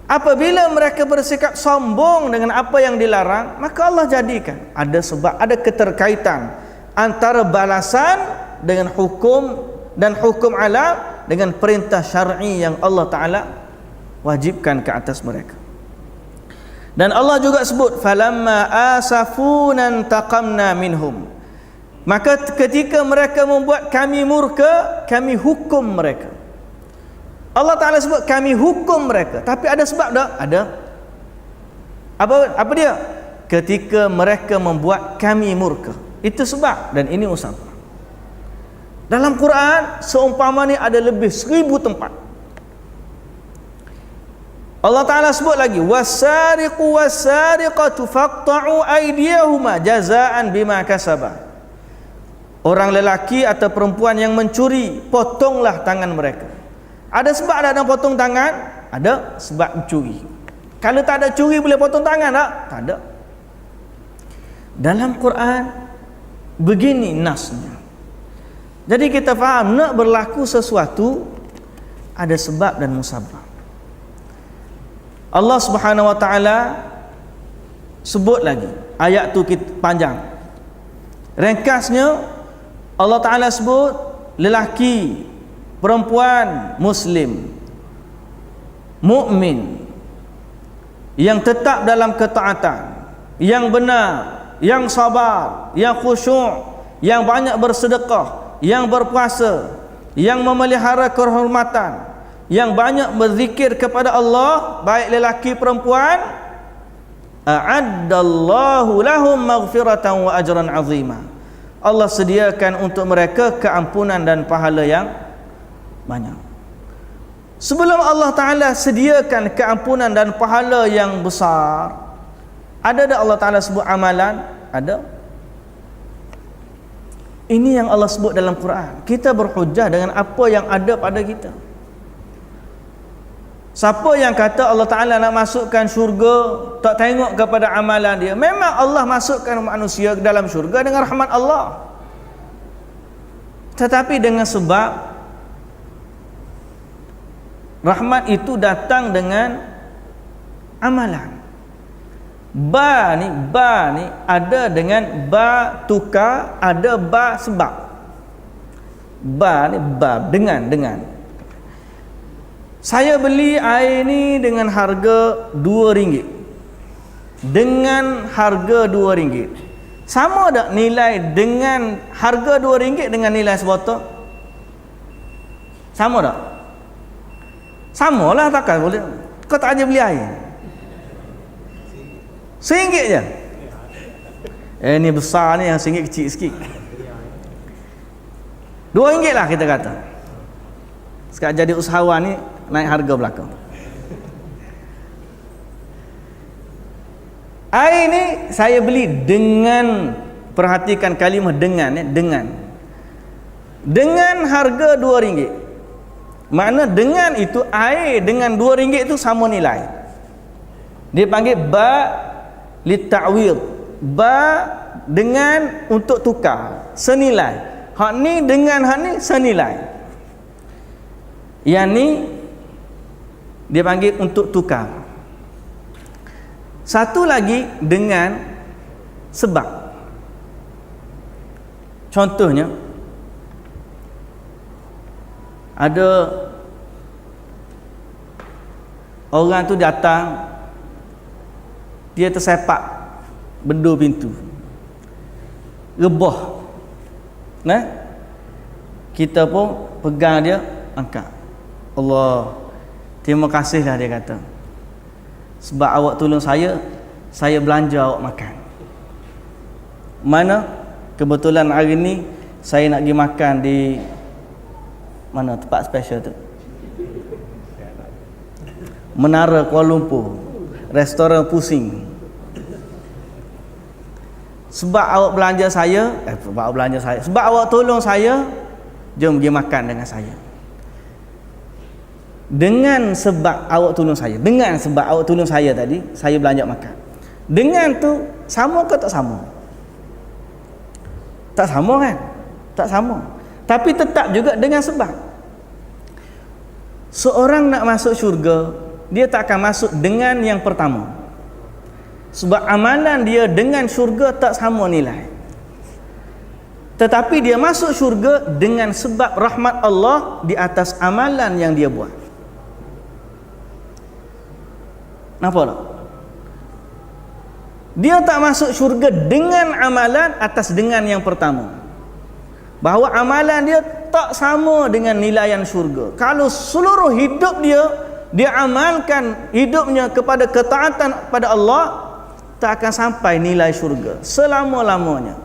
apabila mereka bersikap sombong dengan apa yang dilarang, maka Allah jadikan ada sebab, ada keterkaitan antara balasan dengan hukum dan hukum alam dengan perintah syar'i yang Allah Ta'ala wajibkan ke atas mereka. Dan Allah juga sebut falamma asafunan taqamna minhum, maka ketika mereka membuat kami murka, kami hukum mereka. Allah Ta'ala sebut kami hukum mereka, tapi ada sebab tak? Ada. Apa dia? Ketika mereka membuat kami murka, itu sebab, dan ini usabah. Dalam Quran seumpama ni ada lebih 1000 tempat. Allah Ta'ala sebut lagi, wasariqu wasariqatu faqta'u aydiyahuma jazaan bima kasaba. Orang lelaki atau perempuan yang mencuri, potonglah tangan mereka. Ada sebab tak nak potong tangan? Ada sebab mencuri. Kalau tak ada curi boleh potong tangan tak? Tak ada. Dalam Quran begini nasnya. Jadi kita faham, nak berlaku sesuatu ada sebab dan musabab. Allah Subhanahu wa taala sebut lagi, ayat tu panjang. Ringkasnya Allah Taala sebut lelaki, perempuan muslim, mukmin yang tetap dalam ketaatan, yang benar, yang sabar, yang khusyuk, yang banyak bersedekah, yang berpuasa, yang memelihara kehormatan, yang banyak berzikir kepada Allah, baik lelaki perempuan, a'addallahu lahum maghfiratan wa ajran 'azima. Allah sediakan untuk mereka keampunan dan pahala yang banyak. Sebelum Allah Ta'ala sediakan keampunan dan pahala yang besar, ada tak Allah Ta'ala sebut amalan? Ada. Ini yang Allah sebut dalam Quran. Kita berhujah dengan apa yang ada pada kita. Siapa yang kata Allah Ta'ala nak masukkan syurga tak tengok kepada amalan dia, memang Allah masukkan manusia ke dalam syurga dengan rahmat Allah, tetapi dengan sebab rahmat itu datang dengan amalan. Ba ni ada dengan ba tukar, ada ba sebab. Ba ni ba dengan. Saya beli air ni dengan harga RM2. Dengan harga RM2. Sama tak nilai dengan harga RM2 dengan nilai sebotol? Sama tak? Sama lah, takkan boleh. Kau tak aja beli air RM1 je. Ni besar ni, yang RM1 kecil sikit. RM2 lah kita kata. Sekarang jadi usahawan ni naik harga belakang. Air ni saya beli dengan, perhatikan kalimah dengan, dengan harga RM2. Makna dengan itu air dengan RM2 itu sama nilai. Dia panggil ba li ta'wid, ba dengan untuk tukar senilai, hak ni dengan hak ni senilai. Yang ni dia panggil untuk tukar. Satu lagi dengan sebab. Contohnya ada orang tu datang, dia tersepak benda pintu, rebah, kita pun pegang dia, angkat. Allah, terima kasihlah, dia kata, sebab awak tolong saya belanja awak makan. Mana kebetulan hari ni saya nak pergi makan di mana tempat special tu, Menara Kuala Lumpur, restoran Pusing. Sebab awak belanja saya, sebab awak tolong saya, jom pergi makan dengan saya. Dengan sebab awak tolong saya, tadi saya belanja makan. Dengan tu sama ke tak sama? Tak sama kan? Tak sama. Tapi tetap juga dengan sebab. Seorang nak masuk syurga, dia tak akan masuk dengan yang pertama. Sebab amalan dia dengan syurga tak sama nilai. Tetapi dia masuk syurga dengan sebab rahmat Allah di atas amalan yang dia buat. Nampak tak? Dia tak masuk syurga dengan amalan atas dengan yang pertama. Bahawa amalan dia tak sama dengan nilaian syurga. Kalau seluruh hidup dia amalkan hidupnya kepada ketaatan pada Allah, tak akan sampai nilai syurga selama-lamanya.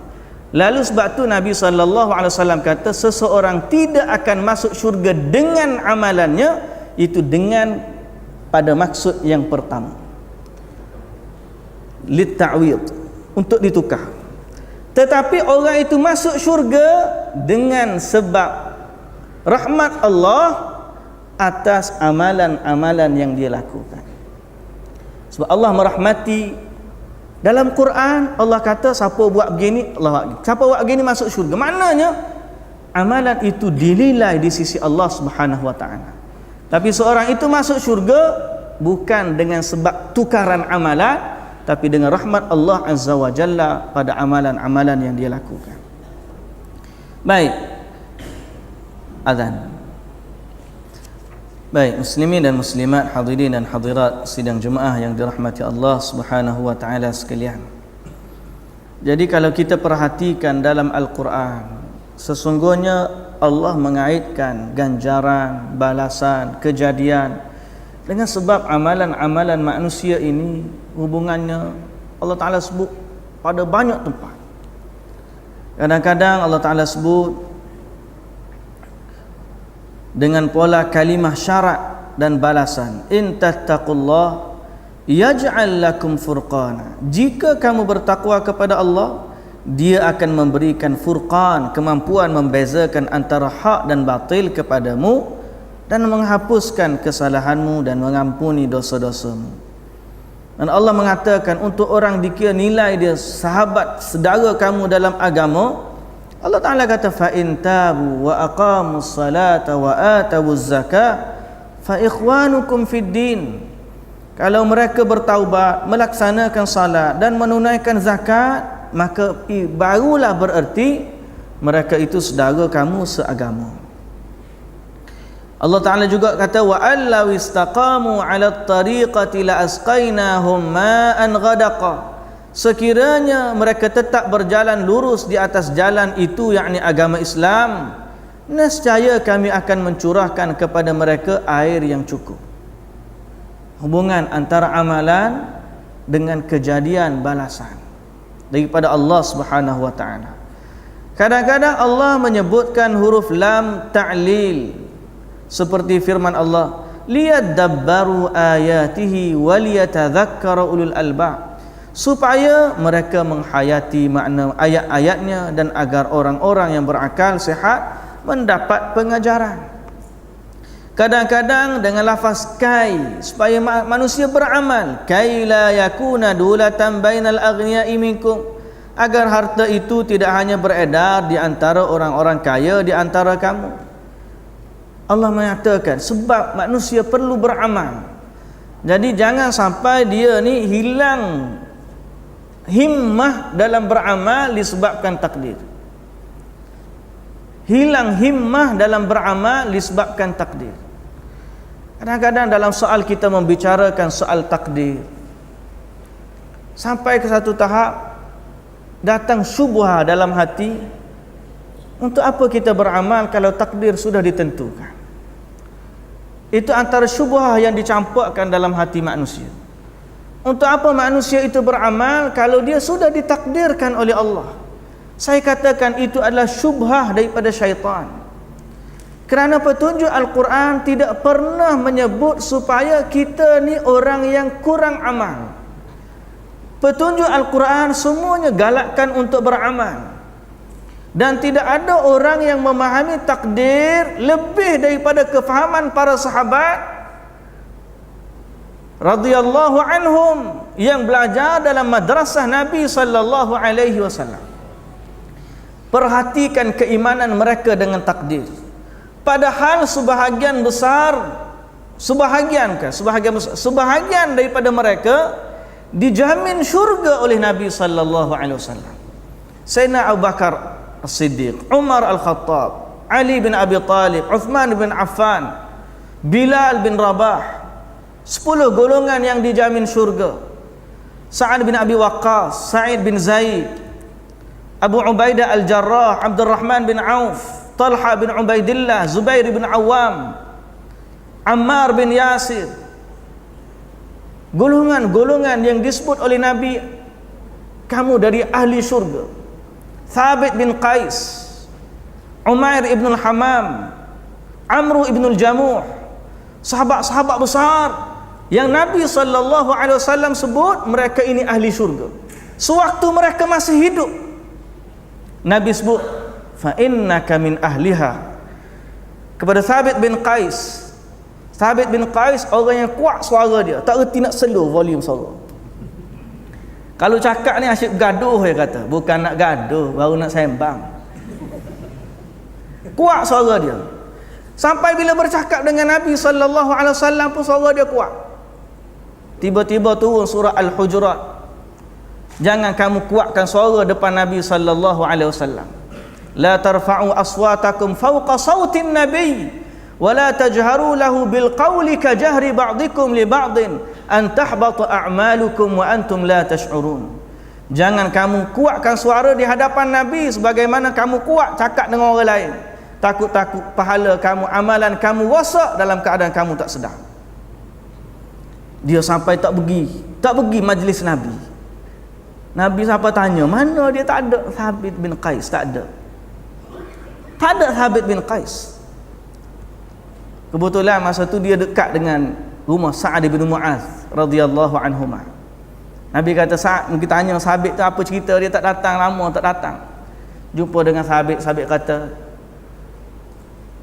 Lalu sebab tu Nabi SAW kata, seseorang tidak akan masuk syurga dengan amalannya, itu dengan pada maksud yang pertama, litta'wid, untuk ditukar. Tetapi orang itu masuk syurga dengan sebab rahmat Allah atas amalan-amalan yang dia lakukan. Sebab Allah merahmati. Dalam Quran Allah kata, siapa buat begini, siapa buat begini masuk syurga. Maknanya amalan itu dinilai di sisi Allah Subhanahu wa taala. Tapi seorang itu masuk syurga bukan dengan sebab tukaran amalan, tapi dengan rahmat Allah Azza wa Jalla pada amalan-amalan yang dia lakukan. Baik, azan. Baik, muslimin dan muslimat, hadirin dan hadirat sidang jemaah yang dirahmati Allah Subhanahu wa taala sekalian. Jadi kalau kita perhatikan dalam Al-Quran, sesungguhnya Allah mengaitkan ganjaran, balasan, kejadian dengan sebab amalan-amalan manusia ini, hubungannya Allah Ta'ala sebut pada banyak tempat. Kadang-kadang Allah Ta'ala sebut dengan pola kalimah syarat dan balasan. In tattaqullah yaj'al lakum furqana. Jika kamu bertakwa kepada Allah, Dia akan memberikan furqan, kemampuan membezakan antara hak dan batil kepadamu, dan menghapuskan kesalahanmu dan mengampuni dosa-dosamu. Dan Allah mengatakan untuk orang dikira nilai dia sahabat saudara kamu dalam agama, Allah Ta'ala kata, fa in tabu wa aqamus salata wa atawuz zakah fa ikhwanukum fid din. Kalau mereka bertaubat, melaksanakan salat dan menunaikan zakat, maka barulah bererti mereka itu saudara kamu seagama. Allah Ta'ala juga kata, wa allaw istaqamu 'ala at-tariqati la asqainahum ma'an ghadaqa. Sekiranya mereka tetap berjalan lurus di atas jalan itu, yakni agama Islam, nescaya kami akan mencurahkan kepada mereka air yang cukup. Hubungan antara amalan dengan kejadian balasan daripada Allah Subhanahu wa taala. Kadang-kadang Allah menyebutkan huruf lam ta'lil, seperti firman Allah, liyadabbaru ayatihi waliyatadhakkara ulul albab, supaya mereka menghayati makna ayat-ayatnya dan agar orang-orang yang berakal sehat mendapat pengajaran. Kadang-kadang dengan lafaz kai, supaya manusia beramal, kai la yakuna dulatan bainal aghniya'i minkum, agar harta itu tidak hanya beredar di antara orang-orang kaya di antara kamu. Allah menyatakan sebab manusia perlu beramal. Jadi jangan sampai dia ni hilang himmah dalam beramal disebabkan takdir. Hilang himmah dalam beramal disebabkan takdir. Kadang-kadang dalam soal kita membicarakan soal takdir, sampai ke satu tahap datang syubhah dalam hati, untuk apa kita beramal kalau takdir sudah ditentukan? Itu antara syubhah yang dicampakkan dalam hati manusia. Untuk apa manusia itu beramal kalau dia sudah ditakdirkan oleh Allah? Saya katakan itu adalah syubhah daripada syaitan. Kerana petunjuk Al-Quran tidak pernah menyebut supaya kita ni orang yang kurang amal. Petunjuk Al-Quran semuanya galakkan untuk beramal. Dan tidak ada orang yang memahami takdir lebih daripada kefahaman para sahabat radhiyallahu anhum yang belajar dalam madrasah Nabi sallallahu alaihi wasallam. Perhatikan keimanan mereka dengan takdir. Padahal sebahagian daripada mereka dijamin syurga oleh Nabi sallallahu alaihi wasallam. Sayyidina Abu Bakar As-Siddiq, Umar Al-Khattab, Ali bin Abi Talib, Uthman bin Affan, Bilal bin Rabah, 10 golongan yang dijamin syurga. Sa'ad bin Abi Waqqas, Sa'id bin Zaid, Abu Ubaidah Al-Jarrah, Abdurrahman bin Auf, Talha bin Ubaidillah, Zubair bin Awam, Ammar bin Yasir. Golongan-golongan yang disebut oleh Nabi, kamu dari ahli syurga. Thabit bin Qais, Umair ibn al-Hamam, Amru ibn al-Jamuh, sahabat-sahabat besar yang Nabi SAW sebut mereka ini ahli syurga. Sewaktu mereka masih hidup, Nabi sebut fa innaka min ahliha kepada Thabit bin Qais. Thabit bin Qais orang yang kuat suara dia, tak erti nak slow volume suara. Kalau cakap ni asyik gaduh, dia kata, bukan nak gaduh, baru nak sembang. Kuat suara dia. Sampai bila bercakap dengan Nabi sallallahu alaihi wasallam pun suara dia kuat. Tiba-tiba turun surah Al-Hujurat. Jangan kamu kuatkan suara depan Nabi sallallahu alaihi wasallam. La tarfa'u aswatakum fawqa sautin nabiy wa la tajharu lahu bil qawli ka jahri ba'dikum li ba'din an tahbata a'malukum wa antum la tash'urun. Jangan kamu kuatkan suara di hadapan Nabi sebagaimana kamu kuat cakap dengan orang lain. Takut-takut pahala kamu, amalan kamu rosak dalam keadaan kamu tak sedar. Dia sampai tak pergi majlis Nabi. Nabi sampai tanya, mana dia? Tak ada Thabit bin Qais, tak ada Thabit bin Qais. Kebetulan masa tu dia dekat dengan rumah Sa'ad bin Mu'adz radhiyallahu anhuma. Nabi kata, Sa'ad, kita tanya Thabit tu apa cerita dia tak datang, lama tak datang. Jumpa dengan Thabit kata,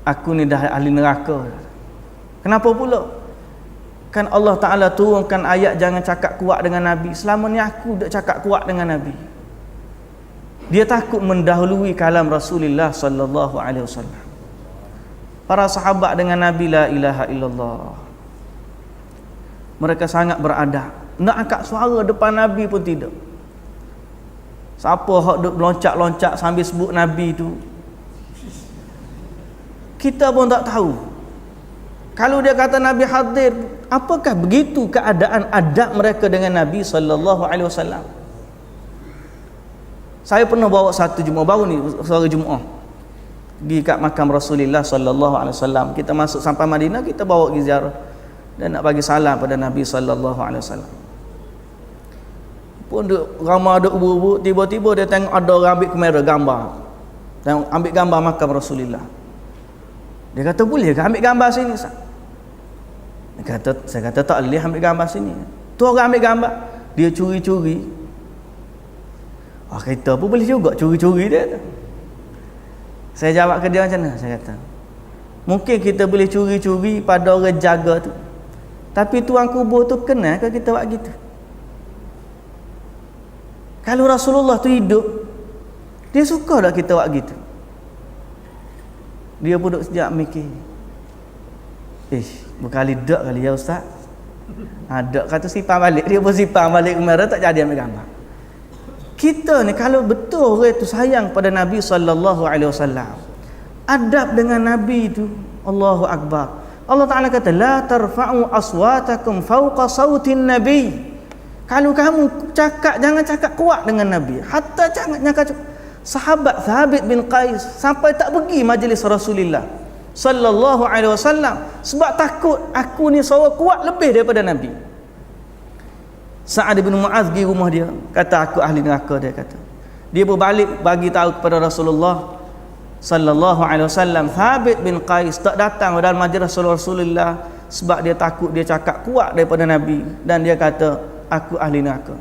aku ni dah ahli neraka. Kenapa pula? Kan Allah Ta'ala turunkan ayat jangan cakap kuat dengan Nabi. Selama ni aku dah cakap kuat dengan Nabi. Dia takut mendahului kalam Rasulullah sallallahu alaihi wasallam. Para sahabat dengan Nabi la ilaha illallah. Mereka sangat beradab. Nak angkat suara depan Nabi pun tidak. Siapa hak duk loncat-loncat sambil sebut Nabi tu, kita pun tak tahu. Kalau dia kata Nabi hadir, apakah begitu keadaan adab mereka dengan Nabi sallallahu alaihi wasallam? Saya pernah bawa satu Jumaat baru ni, suara Jumaat di kat makam Rasulullah sallallahu alaihi wasallam. Kita masuk sampai Madinah, kita bawa pergi ziarah dan nak bagi salam pada Nabi sallallahu alaihi wasallam. Pun duk ramai duk ubur-ubur, tiba-tiba dia tengok ada orang ambil kamera gambar. Tengok ambil gambar makam Rasulullah. Dia kata, boleh ke ambil gambar sini? Saya kata tak boleh ambil gambar sini. Tu orang ambil gambar, dia curi-curi. Kita pun boleh juga curi-curi dia. Saya jawab ke dia macam mana? Saya kata, Mungkin kita boleh curi-curi pada orang jaga tu, tapi tuan kubur tu kenal ke kita buat gitu? Kalau Rasulullah tu hidup, dia suka tak kita buat gitu? Dia pun duduk sekejap mikir, berkali dak kali ya ustaz. Dak kata simpan balik, dia pun simpan balik kemarin, tak jadi ambil gambar. Kita ni kalau betul orang tu sayang pada Nabi SAW, adab dengan Nabi itu, Allahu Akbar. Allah Ta'ala kata, la tarfa'u aswatakum fawqa sautin Nabi. Kalau kamu cakap, jangan cakap kuat dengan Nabi. Hatta jangan cakap. Sahabat Thabit bin Qais sampai tak pergi majlis Rasulullah sallallahu alaihi wasallam sebab takut aku ni suara kuat lebih daripada Nabi. Sa'ad bin Mu'adh pergi rumah dia, kata aku ahli neraka, dia kata. Dia berbalik bagi tahu kepada Rasulullah sallallahu alaihi wasallam, Thabit bin Qais tak datang dalam majlis Rasulullah sebab dia takut dia cakap kuat daripada Nabi, dan dia kata aku ahli neraka.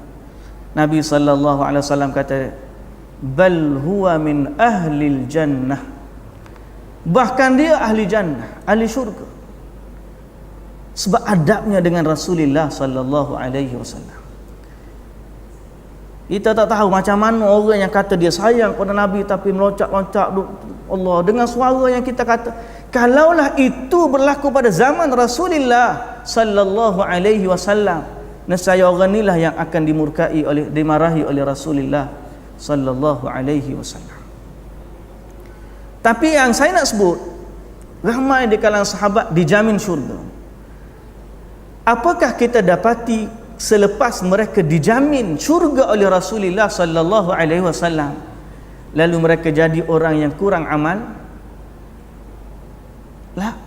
Nabi sallallahu alaihi wasallam kata, bal huwa min ahlil jannah, bahkan dia ahli jannah, ahli syurga, sebab adabnya dengan Rasulullah sallallahu alaihi wasallam. Kita tak tahu macam mana orang yang kata dia sayang pada Nabi tapi meloncat-loncat Allah dengan suara yang kita kata. Kalaulah itu berlaku pada zaman Rasulullah sallallahu alaihi wasallam, nescaya orang inilah yang akan dimarahi oleh Rasulullah sallallahu alaihi wasallam. Tapi yang saya nak sebut, ramai di kalangan sahabat dijamin syurga. Apakah kita dapati selepas mereka dijamin syurga oleh Rasulullah sallallahu alaihi wasallam, lalu mereka jadi orang yang kurang amal? Lah,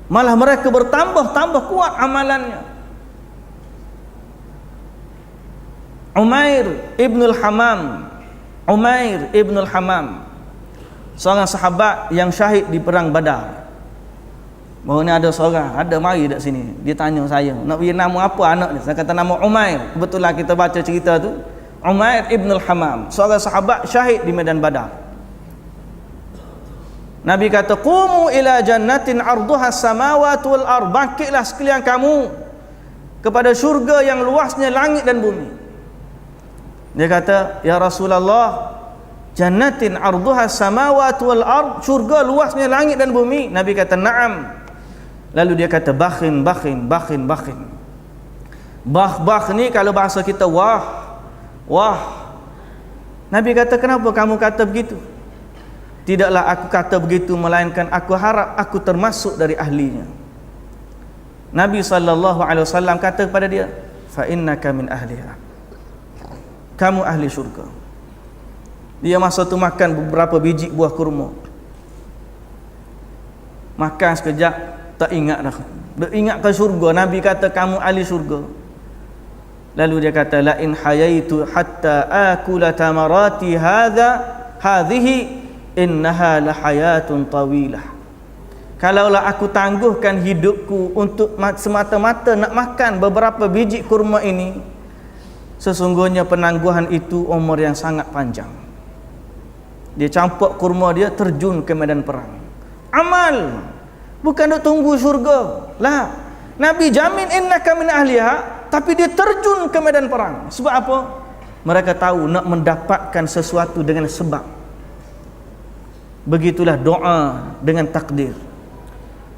malah mereka bertambah kuat amalannya. Umair ibn al-Hamam, seorang sahabat yang syahid di perang Badar. Baru ni ada seorang, ada mari dekat sini, dia tanya saya, nak bagi nama apa anak ni? Saya kata nama Umair. Kebetulan kita baca cerita tu, Umair ibn al-Hamam, seorang sahabat syahid di medan Badar. Nabi kata, qumu ila jannatin arduha samawati wal ard, bangkitlah sekalian kamu kepada syurga yang luasnya langit dan bumi. Dia kata, ya Rasulullah, jannatin arduha samawati wal ard, syurga luasnya langit dan bumi. Nabi kata, na'am. Lalu dia kata, bakhin. Bah ni kalau bahasa kita wah. Nabi kata, kenapa kamu kata begitu? Tidaklah aku kata begitu, melainkan aku harap aku termasuk dari ahlinya. Nabi SAW kata kepada dia, fa innaka min ahliha, kamu ahli syurga. Dia masa tu makan beberapa biji buah kurma, makan sekejap tak ingat dah, ingat ke syurga. Nabi kata kamu ahli syurga. Lalu dia kata, la in hayaitu hatta akula tamarati hadhihi innaha la hayatun tawilah. Kalaulah aku tangguhkan hidupku untuk semata-mata nak makan beberapa biji kurma ini, sesungguhnya penangguhan itu umur yang sangat panjang. Dia campak kurma dia, terjun ke medan perang. Amal, bukan nak tunggu syurga lah. Nabi jamin innaka min ahliha, tapi dia terjun ke medan perang. Sebab apa? Mereka tahu nak mendapatkan sesuatu dengan sebab. Begitulah doa dengan takdir.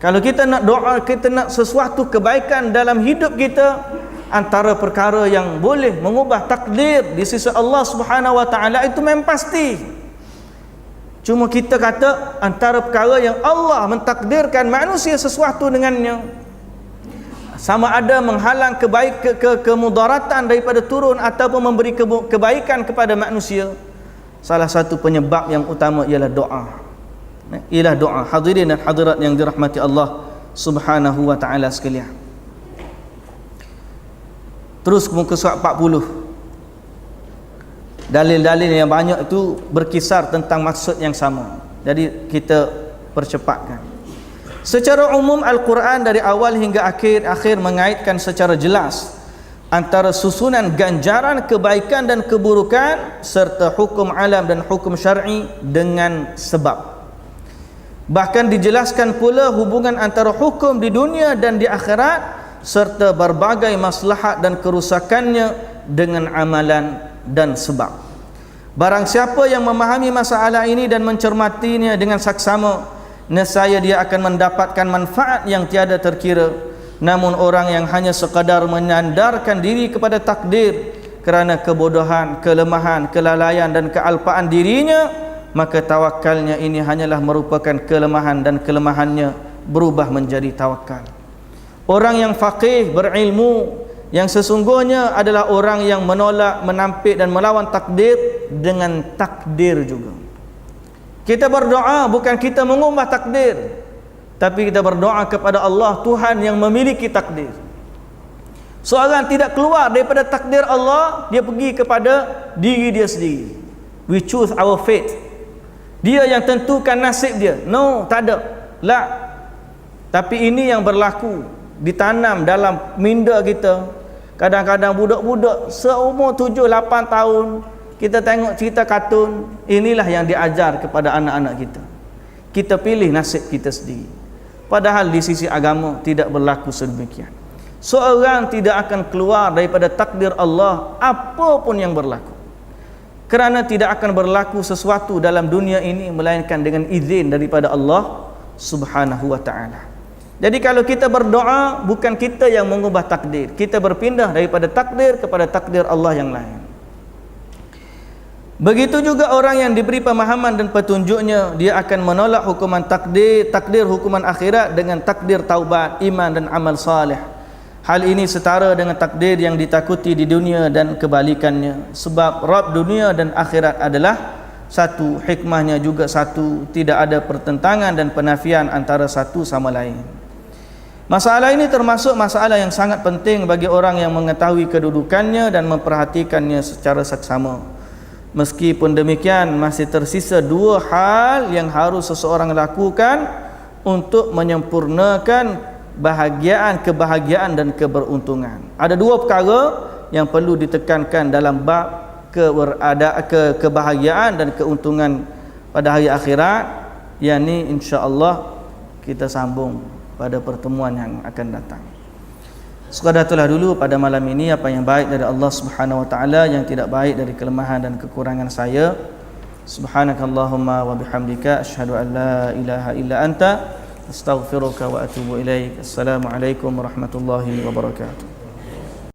Kalau kita nak doa, kita nak sesuatu kebaikan dalam hidup kita, antara perkara yang boleh mengubah takdir di sisi Allah Subhanahu wa taala itu memang pasti. Cuma kita kata antara perkara yang Allah mentakdirkan manusia sesuatu dengannya, sama ada menghalang kemudaratan daripada turun ataupun memberi kebaikan kepada manusia, salah satu penyebab yang utama ialah doa. Ialah doa. Hadirin dan hadirat yang dirahmati Allah Subhanahu wa taala sekalian. Terus muka surat 40. Dalil-dalil yang banyak itu berkisar tentang maksud yang sama. Jadi kita percepatkan. Secara umum Al-Quran dari awal hingga akhir mengaitkan secara jelas antara susunan ganjaran kebaikan dan keburukan serta hukum alam dan hukum syar'i dengan sebab. Bahkan dijelaskan pula hubungan antara hukum di dunia dan di akhirat serta berbagai maslahat dan kerusakannya dengan amalan dan sebab. Barang siapa yang memahami masalah ini dan mencermatinya dengan saksama, nescaya dia akan mendapatkan manfaat yang tiada terkira. Namun orang yang hanya sekadar menyandarkan diri kepada takdir kerana kebodohan, kelemahan, kelalaian dan kealpaan dirinya, maka tawakalnya ini hanyalah merupakan kelemahan dan kelemahannya berubah menjadi tawakal. Orang yang faqih, berilmu, yang sesungguhnya adalah orang yang menolak, menampik dan melawan takdir dengan takdir juga. Kita berdoa bukan kita mengubah takdir, tapi kita berdoa kepada Allah, Tuhan yang memiliki takdir. Seorang tidak keluar daripada takdir Allah, dia pergi kepada diri dia sendiri. We choose our fate. Dia yang tentukan nasib dia. No, tak ada. La. Tapi ini yang berlaku, ditanam dalam minda kita. Kadang-kadang budak-budak seumur 7-8 tahun, kita tengok cerita kartun, inilah yang diajar kepada anak-anak kita. Kita pilih nasib kita sendiri. Padahal di sisi agama tidak berlaku sedemikian. Seorang tidak akan keluar daripada takdir Allah apapun yang berlaku. Kerana tidak akan berlaku sesuatu dalam dunia ini melainkan dengan izin daripada Allah Subhanahu wa taala. Jadi kalau kita berdoa, bukan kita yang mengubah takdir. Kita berpindah daripada takdir kepada takdir Allah yang lain. Begitu juga orang yang diberi pemahaman dan petunjuknya, dia akan menolak hukuman takdir hukuman akhirat dengan takdir taubat, iman dan amal saleh. Hal ini setara dengan takdir yang ditakuti di dunia dan kebalikannya. Sebab Rabb dunia dan akhirat adalah satu, hikmahnya juga satu, tidak ada pertentangan dan penafian antara satu sama lain. Masalah ini termasuk masalah yang sangat penting bagi orang yang mengetahui kedudukannya dan memperhatikannya secara seksama. Meskipun demikian, masih tersisa dua hal yang harus seseorang lakukan untuk menyempurnakan kebahagiaan dan keberuntungan. Ada dua perkara yang perlu ditekankan dalam bab kebahagiaan dan keuntungan pada hari akhirat, yakni insya-Allah kita sambung pada pertemuan yang akan datang. Sekadar itulah dulu pada malam ini apa yang baik dari Allah Subhanahu wa taala, yang tidak baik dari kelemahan dan kekurangan saya. Subhanakallahumma wa bihamdika asyhadu an la ilaha illa anta astaghfiruka wa atubu ilaik. Assalamualaikum warahmatullahi wabarakatuh.